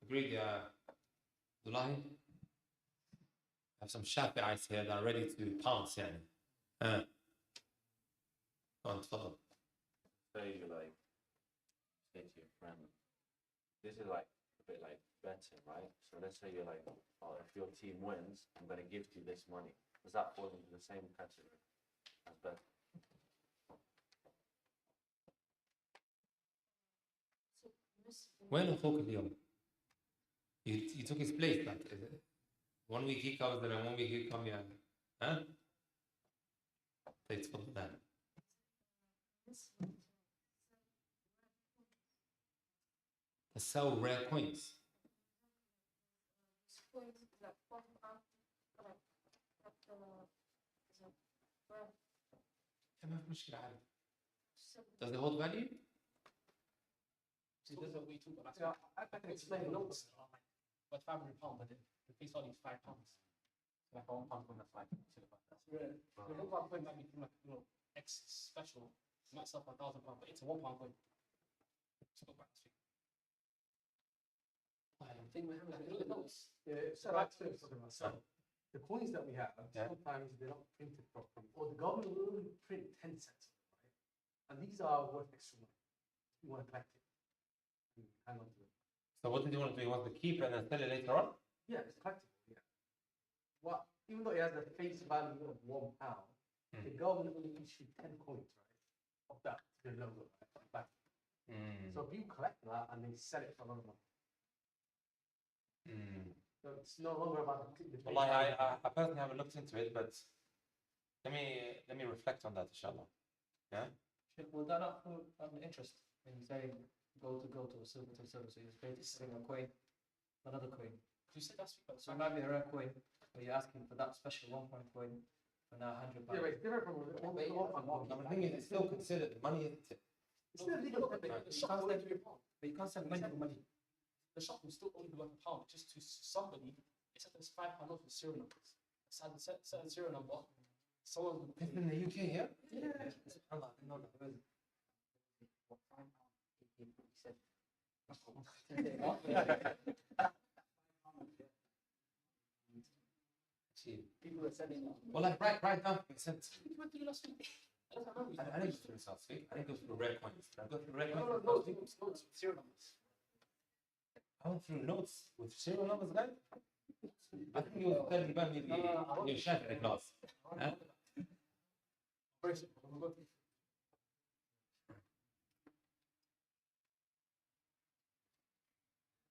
[SPEAKER 1] Agreed, yeah. Abdullahi? I have some Shafi'ites here that are ready to pounce, يعني. Go on, تفضل.
[SPEAKER 5] Say you like, say to your friend, this is like a bit like betting, right? So let's say you're like, oh, if your team wins, I'm going to give you this money. Does that fall into the same category as betting?
[SPEAKER 1] وين أخوك اليوم؟ You took his place, like, is it? 1 week he comes and then 1 week you come, يعني. ها؟ طيب تفضل الآن. sell rare coins. ما في مشكلة عادي. Does it hold value?
[SPEAKER 2] See, this is what we talk about. Yeah, I can explain the notes are like worth £500, but the face value is £5. So like £1 coin, that's like that's rare. The £1 coin might be from like X special, it might sell for £1,000, but it's a £1 coin. Spoke about this week. I think we have like the notes.
[SPEAKER 3] Yeah, so that's talking about. So the coins that we have, sometimes they're not printed properly, or the government will only print 10 cents, right? And these are worth extra money. You want to collect it. Hang on to it.
[SPEAKER 1] So what did you want to do? You want to keep it and then sell it later on?
[SPEAKER 3] Yeah, it's collectible, yeah. Well, even though it has a face value of £1, the government only issued 10 coins, right? Of that, the logo, right? Back. So if you collect that and they sell it for a lot of money. So it's no longer about the
[SPEAKER 1] Well, I personally haven't looked into it, but let me reflect on that, inshallah. Yeah?
[SPEAKER 7] Will that not put interest in saying go to a silver, so you're basically selling a coin, another coin?
[SPEAKER 2] You said that's because
[SPEAKER 7] So it might be a rare coin, but you're asking for that special £1 coin for now £100.
[SPEAKER 3] Yeah, but it's different from
[SPEAKER 1] The thing is, it's still considered money, isn't it?
[SPEAKER 3] It's still legal.
[SPEAKER 2] but you can't sell money for money. The shop will still only be worth £1 just to somebody. It's like there's £5 notes with serial numbers. Certain serial number. Someone will
[SPEAKER 1] It's in the UK, yeah?
[SPEAKER 2] Yeah.
[SPEAKER 1] Allah, no, no.
[SPEAKER 2] People are selling.
[SPEAKER 1] Well, like right now, makes sense.
[SPEAKER 2] You went through last week.
[SPEAKER 1] I didn't go through this last week. I didn't go through rare coins. I go through rare
[SPEAKER 2] No,
[SPEAKER 1] coins.
[SPEAKER 2] notes with serial numbers.
[SPEAKER 1] I went through notes with serial numbers, guys. I think you were telling about maybe your Shafi'i class. Huh?
[SPEAKER 2] Very simple. We'll go through.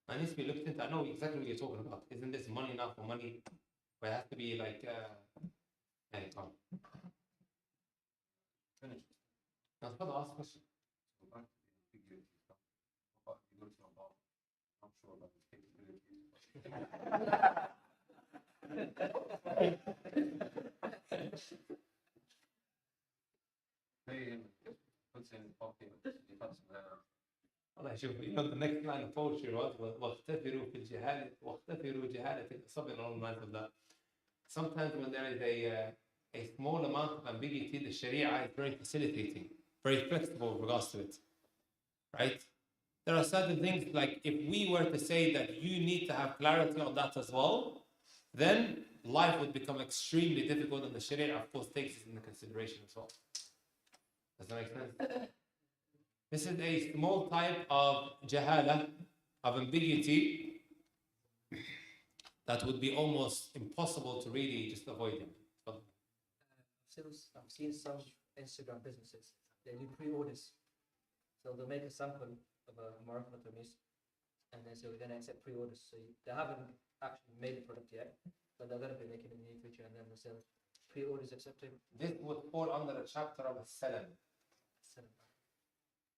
[SPEAKER 1] I need to be looked into. I know exactly what you're talking about. Isn't this money now for money? But it has to be like, hey, come on. Finish. Now, let's ask a question.
[SPEAKER 6] Go back to the ambiguity stuff. About you go to a bar, I'm sure about the capabilities. Hey, puts in his pocket, he puts in there.
[SPEAKER 1] والله شوف, you know, the next line of poetry was واختبروا في الجهالة واختبروا جهالة الصبر along the lines of that. Sometimes when there is a small amount of ambiguity, the Sharia is very facilitating, very flexible with regards to it, right? there are certain things like if we were to say that you need to have clarity on that as well, then life would become extremely difficult, and the Sharia, of course, takes it into consideration as well. Does that make sense? This is a small type of jahala, of ambiguity, that would be almost impossible to really just avoid it.
[SPEAKER 9] I've seen some Instagram businesses, they do pre-orders. So they'll make a sample of a Moroccan Tamis, and then so then accept pre-orders. So they haven't actually made the product yet, but they're going to be making it in the near future, and then they'll sell pre-orders accepted.
[SPEAKER 1] This would fall under the chapter of Salam,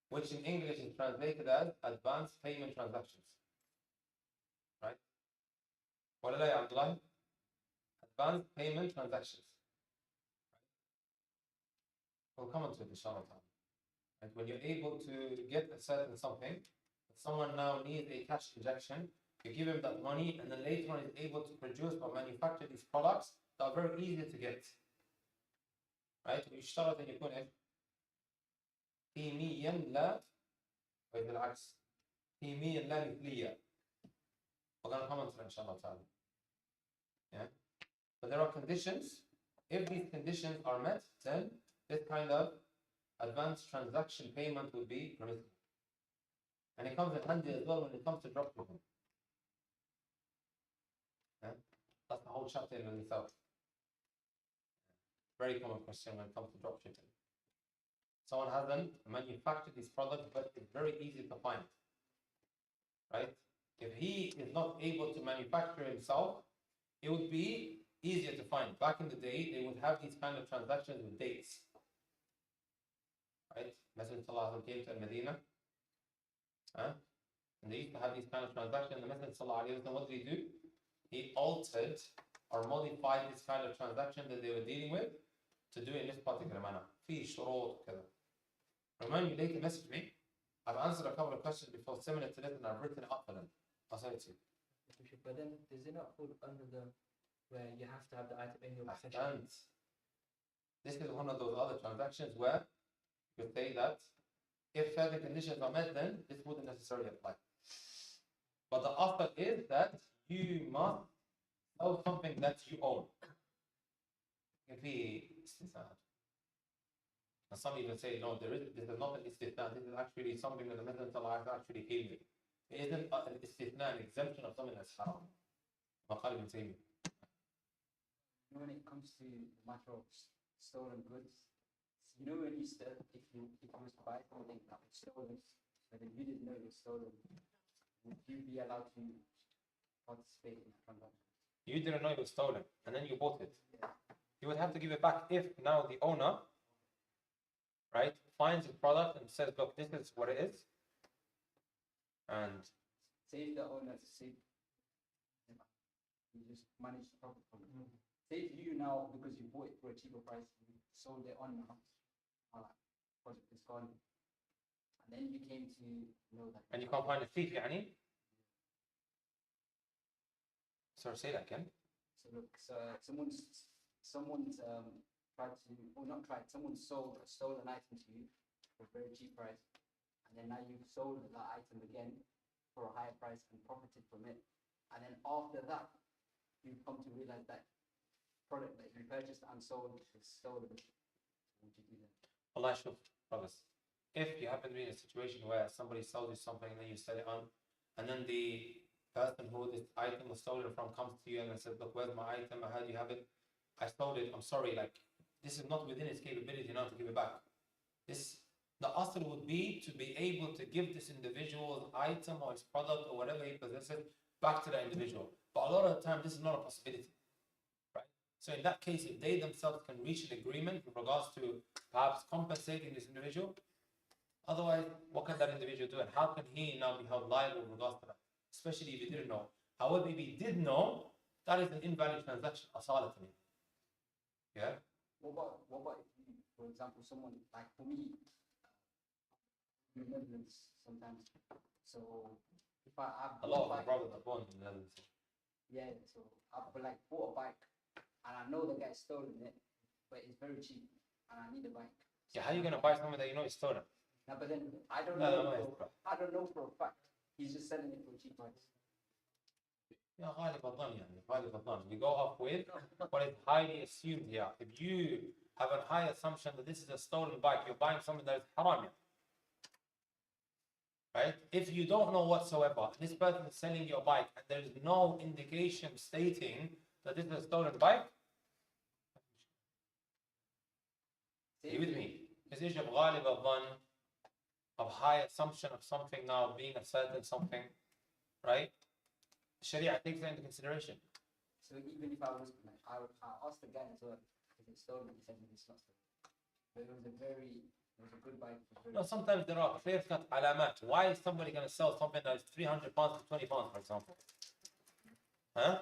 [SPEAKER 1] which in English is translated as advanced payment transactions. Right? What did I underline? Advanced payment transactions. We'll come on to it, inshallah. And when you're able to get a certain something, someone now needs a cash injection, you give him that money, and then later on is able to produce or manufacture these products that are very easy to get. Right? ويشترط أن يكون إيش؟ تيميا لا بالعكس تيميا لا مثليا. We're going to come on to that, inshallah ta'ala. Yeah? But there are conditions. If these conditions are met, then this kind of advanced transaction payment will be permissible. And it comes in handy as well when it comes to dropshipping. Yeah? That's the whole chapter in itself. Very common question when it comes to dropshipping. Someone hasn't manufactured these products, but it's very easy to find. Right? If he is not able to manufacture himself, it would be easier to find. Back in the day, they would have these kind of transactions with dates. Right? Messenger Sallallahu came to Medina. And they used to have these kind of transactions. The Messenger Sallallahu, what did he do? He altered or modified this kind of transaction that they were dealing with to do it in this particular manner. في شروط كذا. Remind me later, message me. I've answered a couple of questions before similar to this, and I've written it up for them. I'll send it to you.
[SPEAKER 9] But then does it not fall under the where you have to have the item in your possession?
[SPEAKER 1] This is one of those other transactions where you say that if certain conditions are met, then this wouldn't necessarily apply. But the offer is that you must sell something that you own. If we and some even say, no, this is not an istithna, this is actually something that the Messenger has actually healed it. It isn't an istithna, an exemption of something that's haram.
[SPEAKER 7] When it comes to the matter of stolen goods, you know when you said if you was to buy something that was stolen, but then you didn't know it was stolen, would you be allowed to participate in the transaction?
[SPEAKER 1] You didn't know it was stolen, and then you bought it. Yeah. You would have to give it back if now the owner, right, finds the product and says, look, this is what it is. And
[SPEAKER 7] say if the owner said, you just manage the profit from it. Say if you now, because you bought it for a cheaper price, you sold it on now, project is gone, and then you came to know that.
[SPEAKER 1] And you can't find a thief, يعني? Sorry, say that again.
[SPEAKER 7] So look, someone's tried to, or not tried, someone sold a stolen item to you for a very cheap price, and then now you've sold that item again for a higher price and profited from it, and then after that, you've come to realize that product that you purchased and sold is stolen. What would you do then?
[SPEAKER 1] Allah shuf, brothers. If you happen to be in a situation where somebody sells you something and then you sell it on, and then the person who this item was stolen from comes to you and says, look, where's my item? I heard you have it. I stole it. I'm sorry. Like, this is not within his capability now to give it back. The asl would be to be able to give this individual's item or his product or whatever he possesses back to the individual. But a lot of the time, this is not a possibility. Right? So in that case, if they themselves can reach an agreement with regards to perhaps compensating this individual, otherwise, what can that individual do? And how can he now be held liable with regards to that? Especially if he didn't know. However, if he did know, that is an invalid transaction, asalatan. Yeah?
[SPEAKER 7] What about if you, for example, someone, like for me, in the Netherlands sometimes, so if I have
[SPEAKER 1] a lot of my brothers are born in the Netherlands.
[SPEAKER 7] Yeah, so I've like bought a bike and I know the guy stolen it, but it's very cheap and I need a bike.
[SPEAKER 1] Yeah, how are you going to buy something that you know is stolen?
[SPEAKER 7] Now, but then I don't
[SPEAKER 1] No,
[SPEAKER 7] know.
[SPEAKER 1] no,
[SPEAKER 7] I don't know for a fact. He's just selling it for a cheap price.
[SPEAKER 1] يا غالب الظن يعني غالب الظن. We go off with what is highly assumed here. If you have a high assumption that this is a stolen bike, you're buying something that is haram. Right? If you don't know whatsoever, this person is selling your bike and there is no indication stating that this is a stolen bike, are you with me? Is إيش غالب الظن of high assumption of something now being a certain something, right? Sharia takes that into consideration.
[SPEAKER 7] So even if I was, I asked the guy as well if it's stolen. He said it's not stolen. But it was a good bike.
[SPEAKER 1] No, sometimes there are clear-cut alamat. Why is somebody going to sell something that is 300 pounds to 20 pounds, for example? Huh?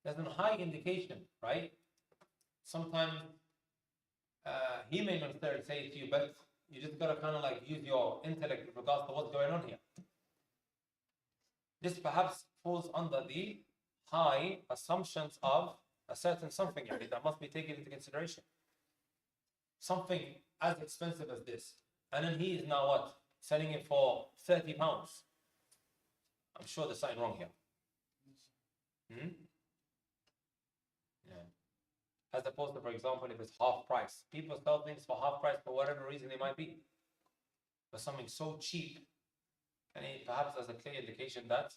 [SPEAKER 1] There's a high indication, right? Sometimes he may not necessarily say it to you, but you just got to kind of like use your intellect with regards to what's going on here. This perhaps falls under the high assumptions of a certain something that must be taken into consideration. Something as expensive as this, and then he is now what? Selling it for 30 pounds. I'm sure there's something wrong here. Yeah. As opposed to, for example, if it's half price. People sell things for half price for whatever reason it might be. But something so cheap, and it perhaps has a clear indication that.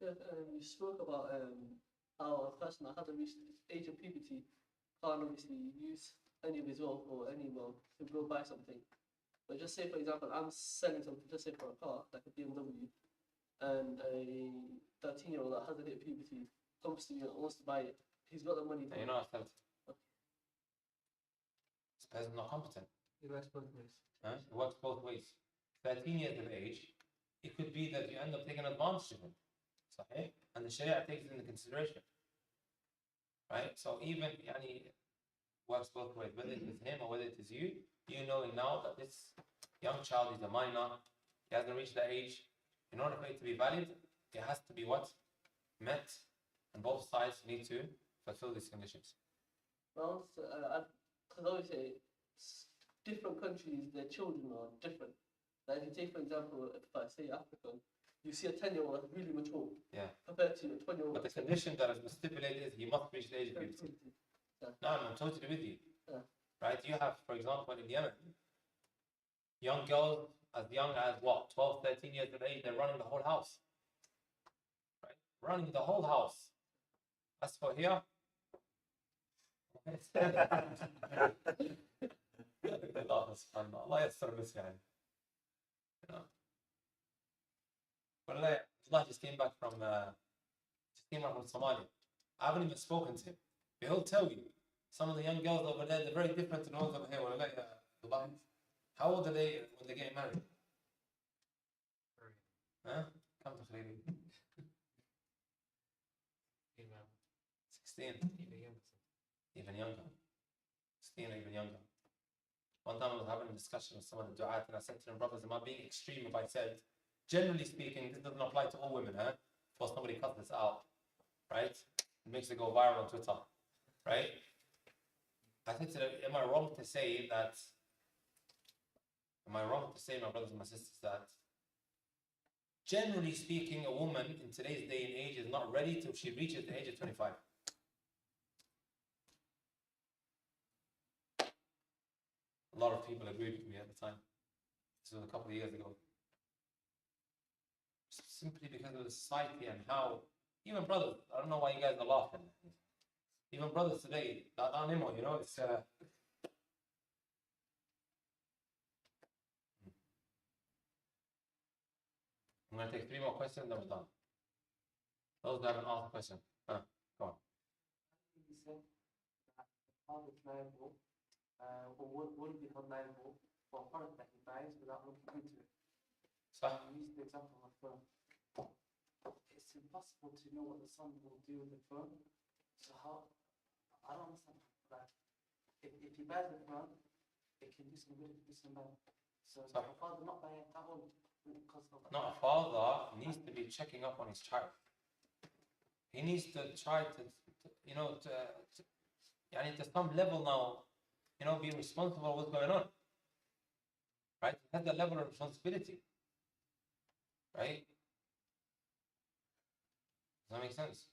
[SPEAKER 8] You spoke about how a person that hasn't reached the age of puberty can't obviously use any of his wealth or any wealth to go buy something. But just say, for example, I'm selling something, just say for a car, like a BMW, and a 13-year-old that hasn't hit puberty comes to you and wants to buy it. He's got the money.
[SPEAKER 1] You're not a This person's not competent.
[SPEAKER 9] It works both ways.
[SPEAKER 1] Huh? It works both ways. 13 years of age, it could be that you end up taking advantage of him. Sahih? And the Sharia takes it into consideration. Right? So even works both ways, whether it is him or whether it is you, you knowing now that this young child is a minor, he hasn't reached that age. In order for it to be valid, it has to be what? Met, and both sides need to fulfill these conditions.
[SPEAKER 8] Well, because obviously, different countries, their children are different. Like if you take, for example, if I say Africa, you see a 10-year-old that's really mature.
[SPEAKER 1] Yeah.
[SPEAKER 8] Compared to a 20-year-old.
[SPEAKER 1] But the condition that is stipulated is he must reach the age of puberty. No, I'm totally with you. Right? You have, for example, in Yemen, young girls as young as what, 12, 13 years of age, they're running the whole house. Right? Running the whole house. As for here, Allah yassar bas yani. You know. But Allah just came back from Somalia. I haven't even spoken to him. But he'll tell you, some of the young girls over there, they're very different to the ones over here. How old are they when they get married? Huh? Come to Khalili. 16. Even younger. 16 or even younger. One time I was having a discussion with some of the du'at and I said to them, brothers, am I being extreme if I said, generally speaking, this doesn't apply to all women, huh? For somebody cut this out, right? It makes it go viral on Twitter, right? I said to them, am I wrong to say, my brothers and my sisters, that generally speaking, a woman in today's day and age is not ready till she reaches the age of 25. A lot of people agreed with me at the time. This was a couple of years ago. Simply because of the society and how, even brothers, I don't know why you guys are laughing. Even brothers today, you know, it's I'm going to take 3 more questions, then we're done. Those who haven't asked a question. Go on.
[SPEAKER 3] He said that the father is liable, or will be held liable for a product that he buys without looking into it.
[SPEAKER 1] So,
[SPEAKER 3] He used the example of a firm. It's impossible to know what the son will do with the firm. So how, I don't understand that. If he buys the firm, it can do some good, it can do some bad. So a father not buying that one because of that.
[SPEAKER 1] not a father needs to be checking up on his child. He needs to try to some level now, be responsible for what's going on. Right? He has that level of responsibility. Right? Does that make sense?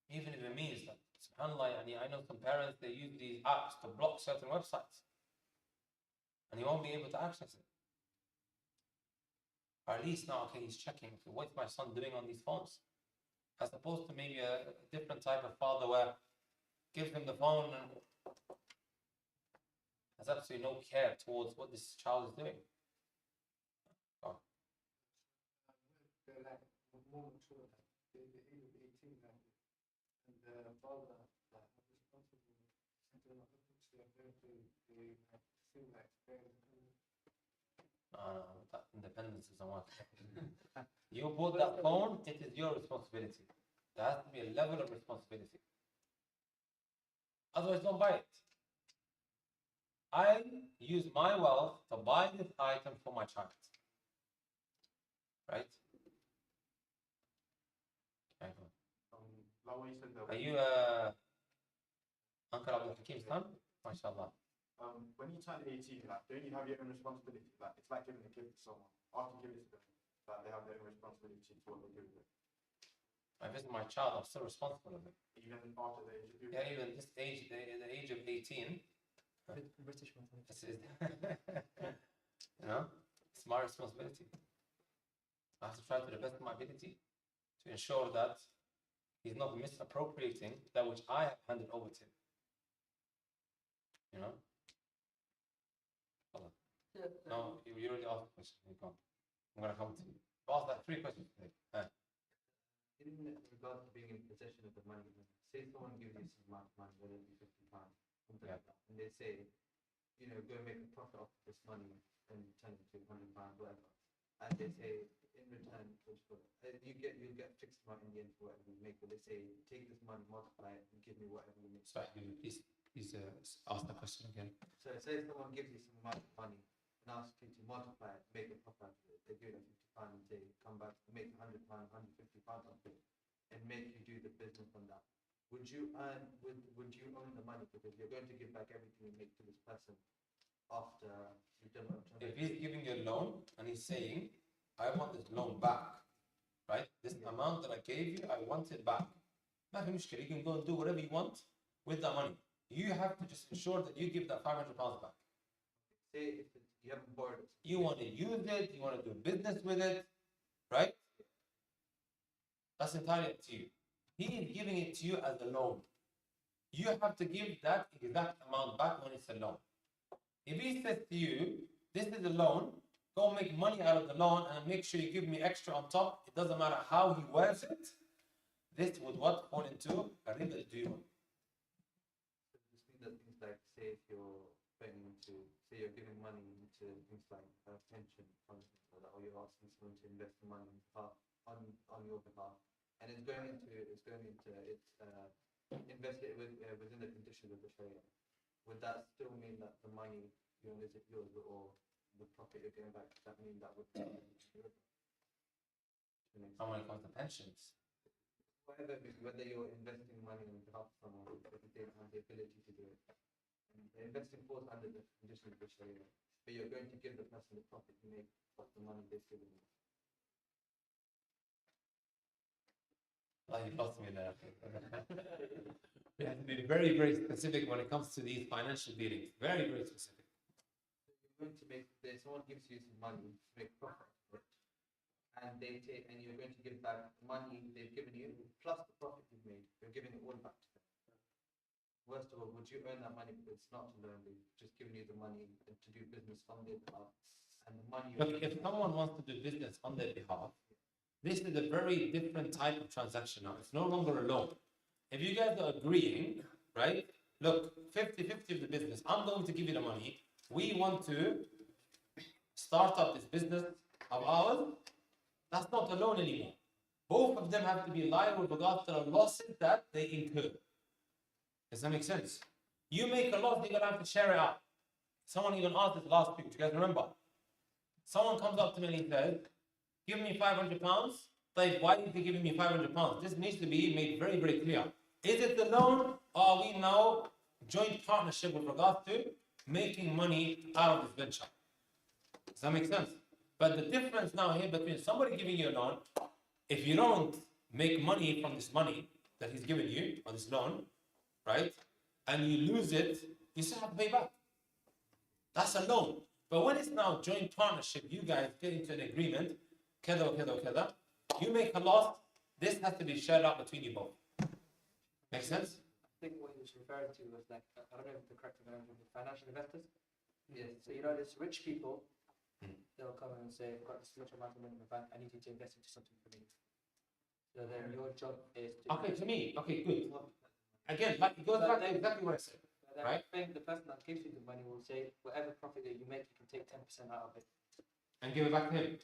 [SPEAKER 1] Even if it means that, subhanAllah, I know some parents, they use these apps to block certain websites. And he won't be able to access it. Or at least now, okay, he's checking, okay, what's my son doing on these phones? As opposed to maybe a different type of father where gives him the phone and has absolutely no care towards what this child is doing. Oh.
[SPEAKER 3] They're like more mature, like the age of 18, like, and the father like responsible, and they're not looking to their parents, they like feel like they're
[SPEAKER 1] That independence is not working. You bought that phone, it is your responsibility. There has to be a level of responsibility. Otherwise, don't buy it. I use my wealth to buy this item for my child. Right? Okay, go on.
[SPEAKER 6] Like what you said there.
[SPEAKER 1] Are you Uncle Abdul Hakim's son? MashaAllah.
[SPEAKER 6] When you turn 18, like, don't you have your own responsibility? Like, it's like giving a gift to someone. After you give it to them, like, they have their own responsibility to what they do with it.
[SPEAKER 1] If it's my child, I'm still responsible of it.
[SPEAKER 6] Even after the age of puberty.
[SPEAKER 1] Yeah, even this age, the age of 18.
[SPEAKER 9] British mentality.
[SPEAKER 1] This is, it's my responsibility. I have to try to the best of my ability to ensure that he's not misappropriating that which I have handed over to him.
[SPEAKER 8] Yeah.
[SPEAKER 1] No, you already asked the question. You can't. I'm going to come to you. I've asked like 3 questions today.
[SPEAKER 3] in regard to being in possession of the money. Say someone gives you some amount of money, whether it be £50, something like that, and they say, go make a profit off this money and turn it to £100, whatever. And they say, in return, you'll get fixed amount in the end for whatever you make. But they say, take this money, multiply it, and give me whatever you make.
[SPEAKER 1] Sorry, please ask the question again.
[SPEAKER 3] So say someone gives you some amount of money and asks you to multiply it, make a profit out of it. They give you £50 and say, come back, make £100, £150 off it, and make you do the business on that. Would you own the money, because you're going to give back everything you make to this person after you've done what?
[SPEAKER 1] If he's giving you a loan and he's saying, I want this loan back, right? This amount that I gave you, I want it back. You can go and do whatever you want with that money. You have to just ensure that you give that £500 back.
[SPEAKER 3] Say if you haven't borrowed it.
[SPEAKER 1] You want to use it, you want to do business with it, right? That's entirely up to you. He is giving it to you as a loan. You have to give that exact amount back when it's a loan. If he says to you, this is a loan, go make money out of the loan and make sure you give me extra on top, it doesn't matter how he words it, this would what fall into a riba deal.
[SPEAKER 3] This means that things like, say if you're putting into, say you're giving money into things like pension funds, or you're asking someone to invest the money on your behalf, and it's invested within the conditions of the Sharia. Would that still mean that the money is yours, or the profit you're getting back? Does that mean that would?
[SPEAKER 1] And when it comes to pensions,
[SPEAKER 3] Whether you're investing money on behalf of someone, if they don't have the ability to do it, and investing falls under the conditions of the Sharia, but you're going to give the person the profit you make of the money they've given you.
[SPEAKER 1] like you lost me there. We have to be very, very specific when it comes to these financial dealings. Very, very specific.
[SPEAKER 3] You're going to someone gives you some money to make profit of it, and you're going to give back the money they've given you plus the profit you've made. You're giving it all back to them. Worst of all, would you earn that money because it's not a loan? They've just given you the money to do business on their behalf, and the money.
[SPEAKER 1] Look, if someone wants to do business on their behalf, this is a very different type of transaction now. It's no longer a loan. If you guys are agreeing, right? Look, 50-50 of the business. I'm going to give you the money. We want to start up this business of ours. That's not a loan anymore. Both of them have to be liable with regards to the losses that they incur. Does that make sense? You make a loss, you're going to have to share it out. Someone even asked this last week. Do you guys remember? Someone comes up to me and he says, give me £500. Like, why is he giving me £500? This needs to be made very, very clear. Is it the loan, or are we now joint partnership with regards to making money out of this venture. Does that make sense? But the difference now here between somebody giving you a loan, if you don't make money from this money that he's given you on this loan, right, and you lose it, you still have to pay back. That's a loan. But when it's now joint partnership, you guys get into an agreement, kada, you make a loss, this has to be shared out between you both. Make sense?
[SPEAKER 9] I think what he was referring to was like, I don't know if the correct terminology is financial investors. Yeah. So you know, there's rich people, they'll come and say, I've got this much amount of money in the bank, I need you to invest into something for me. So then your job is to...
[SPEAKER 1] Okay, to me, okay, good. Again, like it goes back to exactly what I said. Right?
[SPEAKER 9] I think the person that gives you the money will say, whatever profit that you make, you can take 10% out of it.
[SPEAKER 1] And give it back to him.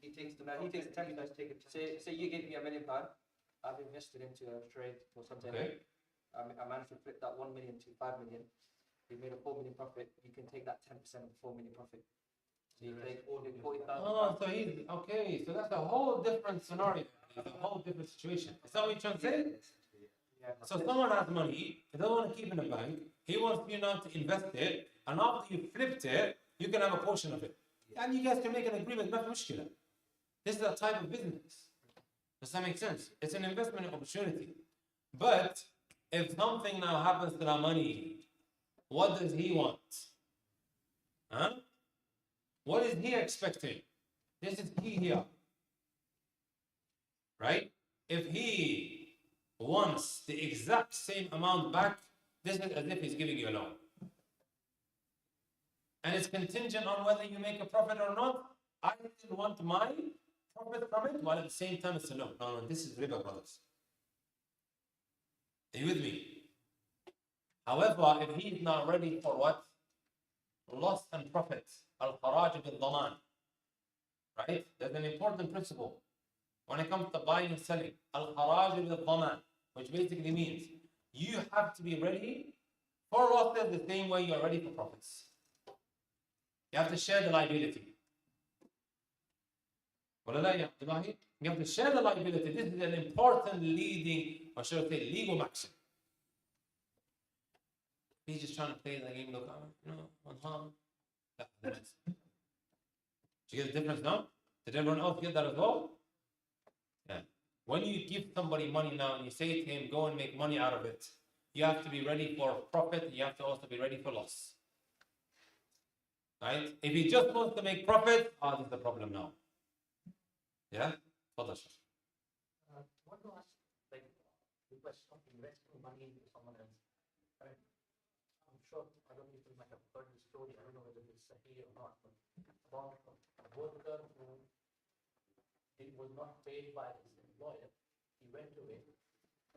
[SPEAKER 9] He takes the 10%, take it. Say you give me £1 million, I've invested into a trade or something.
[SPEAKER 1] Okay.
[SPEAKER 9] I managed to flip that 1 million to 5 million. You made a 4 million profit, you can take that 10% of the 4 million profit. So you take all the 40,000.
[SPEAKER 1] Oh, so he's okay. So that's a whole different scenario. It's a whole different situation. Is that what you're trying to say?
[SPEAKER 9] Yeah.
[SPEAKER 1] So someone has money, he doesn't want to keep in the bank, he wants you now to invest it, and after you flipped it, you can have a portion of it. And you guys can make an agreement, not mushkila. This is a type of business. Does that make sense? It's an investment opportunity. But if something now happens to that money, what does he want? Huh? What is he expecting? This is key here. Right? If he wants the exact same amount back, this is as if he's giving you a loan. And it's contingent on whether you make a profit or not. I still want my profit from it, while at the same time it's a loan. No, this is riba, brothers. Are you with me? However, if he is not ready for what? Loss and profit. Al-Kharaj bil-Dhaman. Right? There's an important principle when it comes to buying and selling. Al-Kharaj bil-Dhaman, which basically means you have to be ready for losses the same way you're ready for profits. You have to share the liability. You have to share the liability. This is an important leading, or should I say, legal maxim. He's just trying to play the game, look, one harm. Do you get the difference now? Did everyone else get that as well? Yeah. When you give somebody money now and you say to him, go and make money out of it, you have to be ready for profit, and you have to also be ready for loss. Right? If he just wants to make profit, this is the problem now. Yeah? Fadal.
[SPEAKER 3] I want to ask, like, the question of investing money into someone else. Right? I'm sure other people might have heard the story. I don't know whether it's sahih or not, but about a worker who was not paid by his employer. He went away.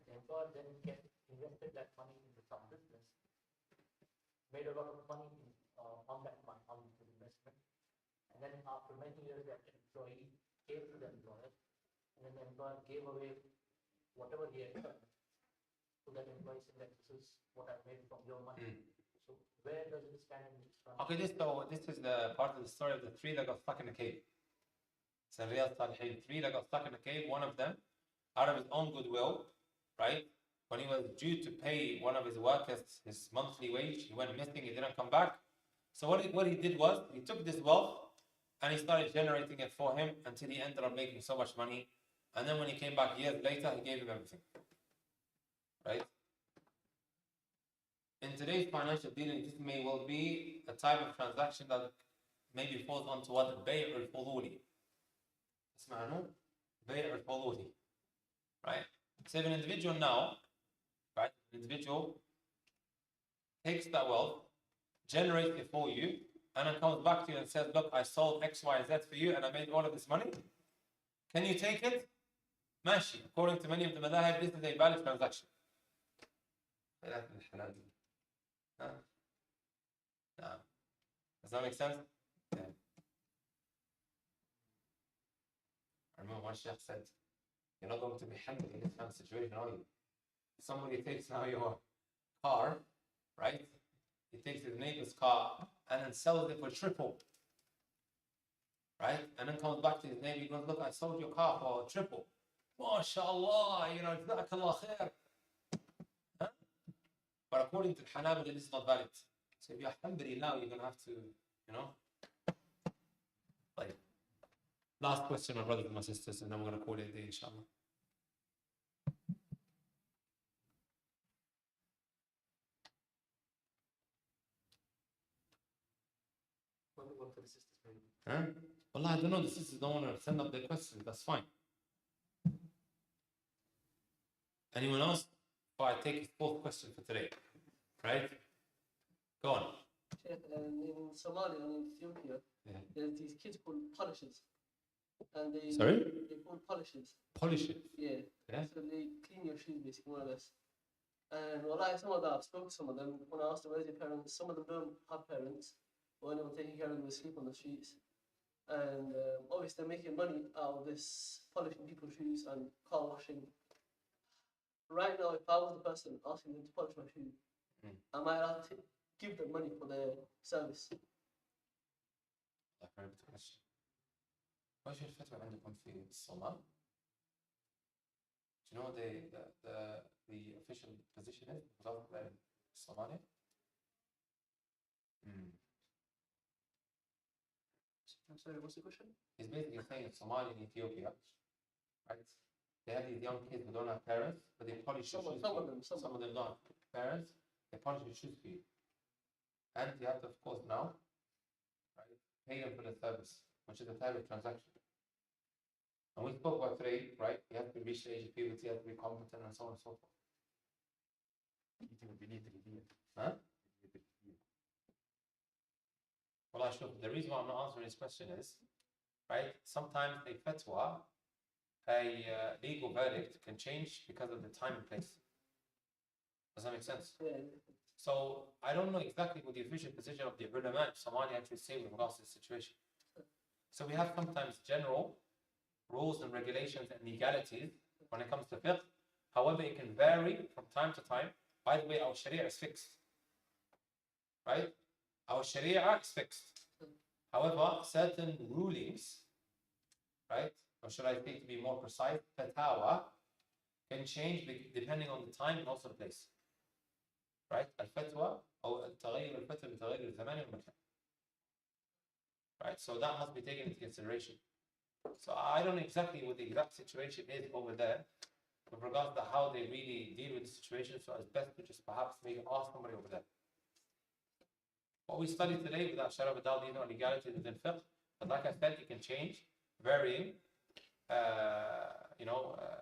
[SPEAKER 3] The employer then invested that money into some business, made a lot of money on that money, on the investment, and then after many years, that employee came to the employer, and then the employer gave away whatever he had done to that employee, saying that this is what I made from your money. So where does it stand in this?
[SPEAKER 1] Okay, this is the part of the story of the three that got stuck in a cave. It's a real Salihin. Three that got stuck in a cave. One of them, out of his own goodwill, right? When he was due to pay one of his workers his monthly wage, he went missing. He didn't come back. So what he did was he took this wealth and he started generating it for him until he ended up making so much money. And then when he came back years later, he gave him everything. Right? In today's financial dealing, this may well be a type of transaction that maybe falls onto what? Bay' al-Fuduli. اسمعوا بيع الفضولي. Right? So if an individual now, right, an individual takes that wealth, generates it for you, and then comes back to you and says, look, I sold X, Y, Z for you and I made all of this money. Can you take it? Mashi. According to many of the madhahib, this is a valid transaction. Does that make sense? Yeah. I remember one sheikh said, you're not going to be hampered in this kind of situation, are you? Somebody takes now your car, right? He takes his neighbor's car and then sells it for triple. Right? And then comes back to his neighbor, he goes, look, I sold your car for triple. MashaAllah, jazakallah khair. Huh? But according to Hanabila, this is not valid. So if you're Hanbali now, you're going to have to, like, last question, my brothers and my sisters, and then we're going to call it a day, inshallah.
[SPEAKER 9] One for the sisters, maybe.
[SPEAKER 1] Huh? Wallah, I don't know, the sisters don't want to send up their questions, that's fine. Anyone else? Or I take a fourth question for today, right? Go on.
[SPEAKER 8] In Somalia and in Ethiopia,
[SPEAKER 1] Yeah.
[SPEAKER 8] there's these kids called polishers. And
[SPEAKER 1] Sorry?
[SPEAKER 8] they're called polishers.
[SPEAKER 1] Polish it.
[SPEAKER 8] Yeah.
[SPEAKER 1] Yeah.
[SPEAKER 8] So they clean your shoes basically, more or less. And well, some of them, I've spoken to some of them, when I asked them where's your parents, some of them don't have parents, or anyone taking care of them, they sleep on the streets. And obviously they're making money out of this polishing people's shoes and car washing. Right now, if I was the person asking them to polish my shoe, am I allowed to give them money for their service?
[SPEAKER 1] That's a very good question. وش الفتوى عندكم في الصومال? Do you know what the official position is of Somalia?
[SPEAKER 8] I'm sorry, what's the question?
[SPEAKER 1] He's basically saying Somalia and Ethiopia, right? They have these young kids who don't have parents, but they polish your shoes. Some of them don't have parents. They polish your shoes for you, and you have to, of course, now, right, pay them for the service, which is a type of transaction. And we spoke about today, right? You have to reach the age of puberty, you have to be competent, and so on and so forth. Huh? Well, the reason why I'm not answering this question is, right? Sometimes a fatwa, a legal verdict, can change because of the time and place. Does that make sense?
[SPEAKER 8] Yeah.
[SPEAKER 1] So I don't know exactly what the official position of the ulama of Somalia actually say with regards to the situation. So we have sometimes general rules and regulations and legalities when it comes to fiqh. However, it can vary from time to time. By the way, our sharia is fixed. Right? Our sharia is fixed. However, certain rulings, right, or should I say to be more precise, fatawa, can change depending on the time and also the place. Right? Al-fatwa, or تغير الفتوى بتغير الزمان والمكان. Right? So that must be taken into consideration. So I don't know exactly what the exact situation is over there with regards to how they really deal with the situation. So it's best to just perhaps maybe ask somebody over there. What we studied today without shadow of a doubt, these are legalities within fiqh. But like I said, it can change, varying,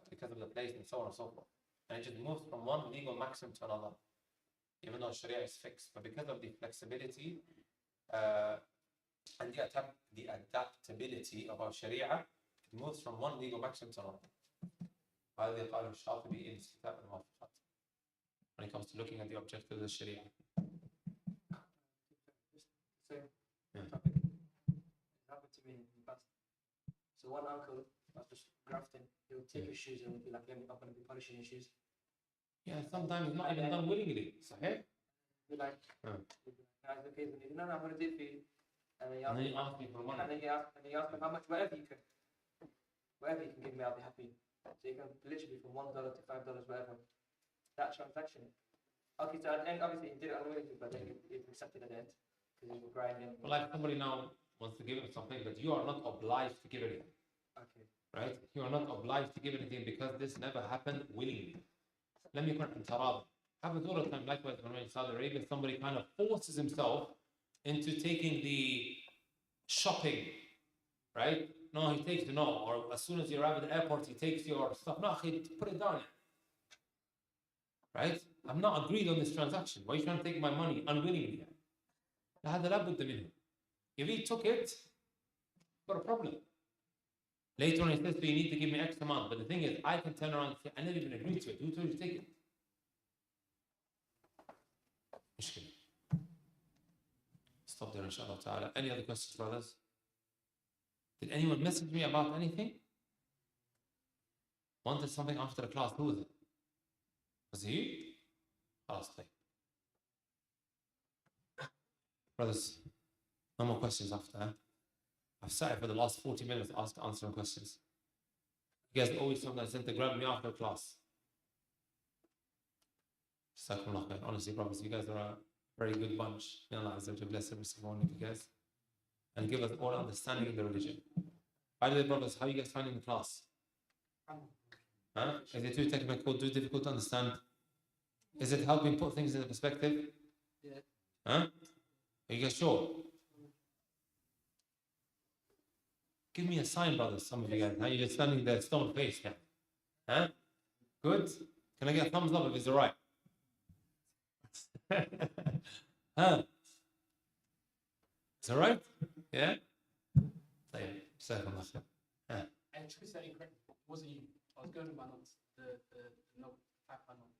[SPEAKER 1] because of the place and so on and so forth. And it just moves from one legal maxim to another, even though Sharia is fixed. But because of the flexibility and the adaptability of our Sharia, it moves from one legal maxim to another. هذا قال الشاطبي in كتاب الموافقات when it comes to looking at the objective of the Sharia.
[SPEAKER 9] It happened to me in the past. So one uncle was just grafting. He would take his shoes and would be like, I'm going to be polishing your shoes.
[SPEAKER 1] Yeah, sometimes it's not even done willingly. Sahih?
[SPEAKER 9] Be like, guys, okay, no, I'm going to do it for you. And then
[SPEAKER 1] And then you ask me for money.
[SPEAKER 9] And then he asked me how much, whatever you can give me, I'll be happy. So you can literally from $1 to $5, whatever. That transaction. Okay, so at the end, obviously he did it unwillingly, but then he accepted at the end because he was grinding.
[SPEAKER 1] Well, like somebody now wants to give him something, but you are not obliged to give anything.
[SPEAKER 9] Okay.
[SPEAKER 1] Right? You are not obliged to give anything because this never happened willingly. Let me correct Tarab. Happens all the time. Likewise, when we're in Saudi Arabia, somebody kind of forces himself into taking the shopping, right? No, he takes or as soon as you arrive at the airport, he takes your stuff. No, he put it down. Right? I'm not agreed on this transaction. Why are you trying to take my money unwillingly? هذا لا بد منه. If he took it, got a problem. Later on, he says, so you need to give me X amount. But the thing is, I can turn around and say, I never even agreed to it. Who told you to take it? Stop there, inshallah ta'ala. Any other questions, brothers? Did anyone message me about anything? Wanted something after the class? Who was it? Was it you? Brothers, no more questions after that. I've sat here for the last 40 minutes answering questions. You guys always sometimes tend to grab me after class. Jazakumullah khair. Honestly, brothers, you guys are a very good bunch. May Allah Azza wa Jalla bless every single one of you guys and give us all understanding of the religion. By the way, brothers, how are you guys finding the class? Huh? Is it too technical, too difficult to understand? Is it helping put things into perspective?
[SPEAKER 8] Yeah.
[SPEAKER 1] Huh? Are you guys sure? Give me a sign, brothers, some of you guys. Now you're just standing there stone faced. Yeah. Huh? Good? Can I get a thumbs up if it's alright? Huh? It's alright? Yeah? Second.
[SPEAKER 3] And to be incorrect, wasn't you? I was going to my notes, the note, 5 note.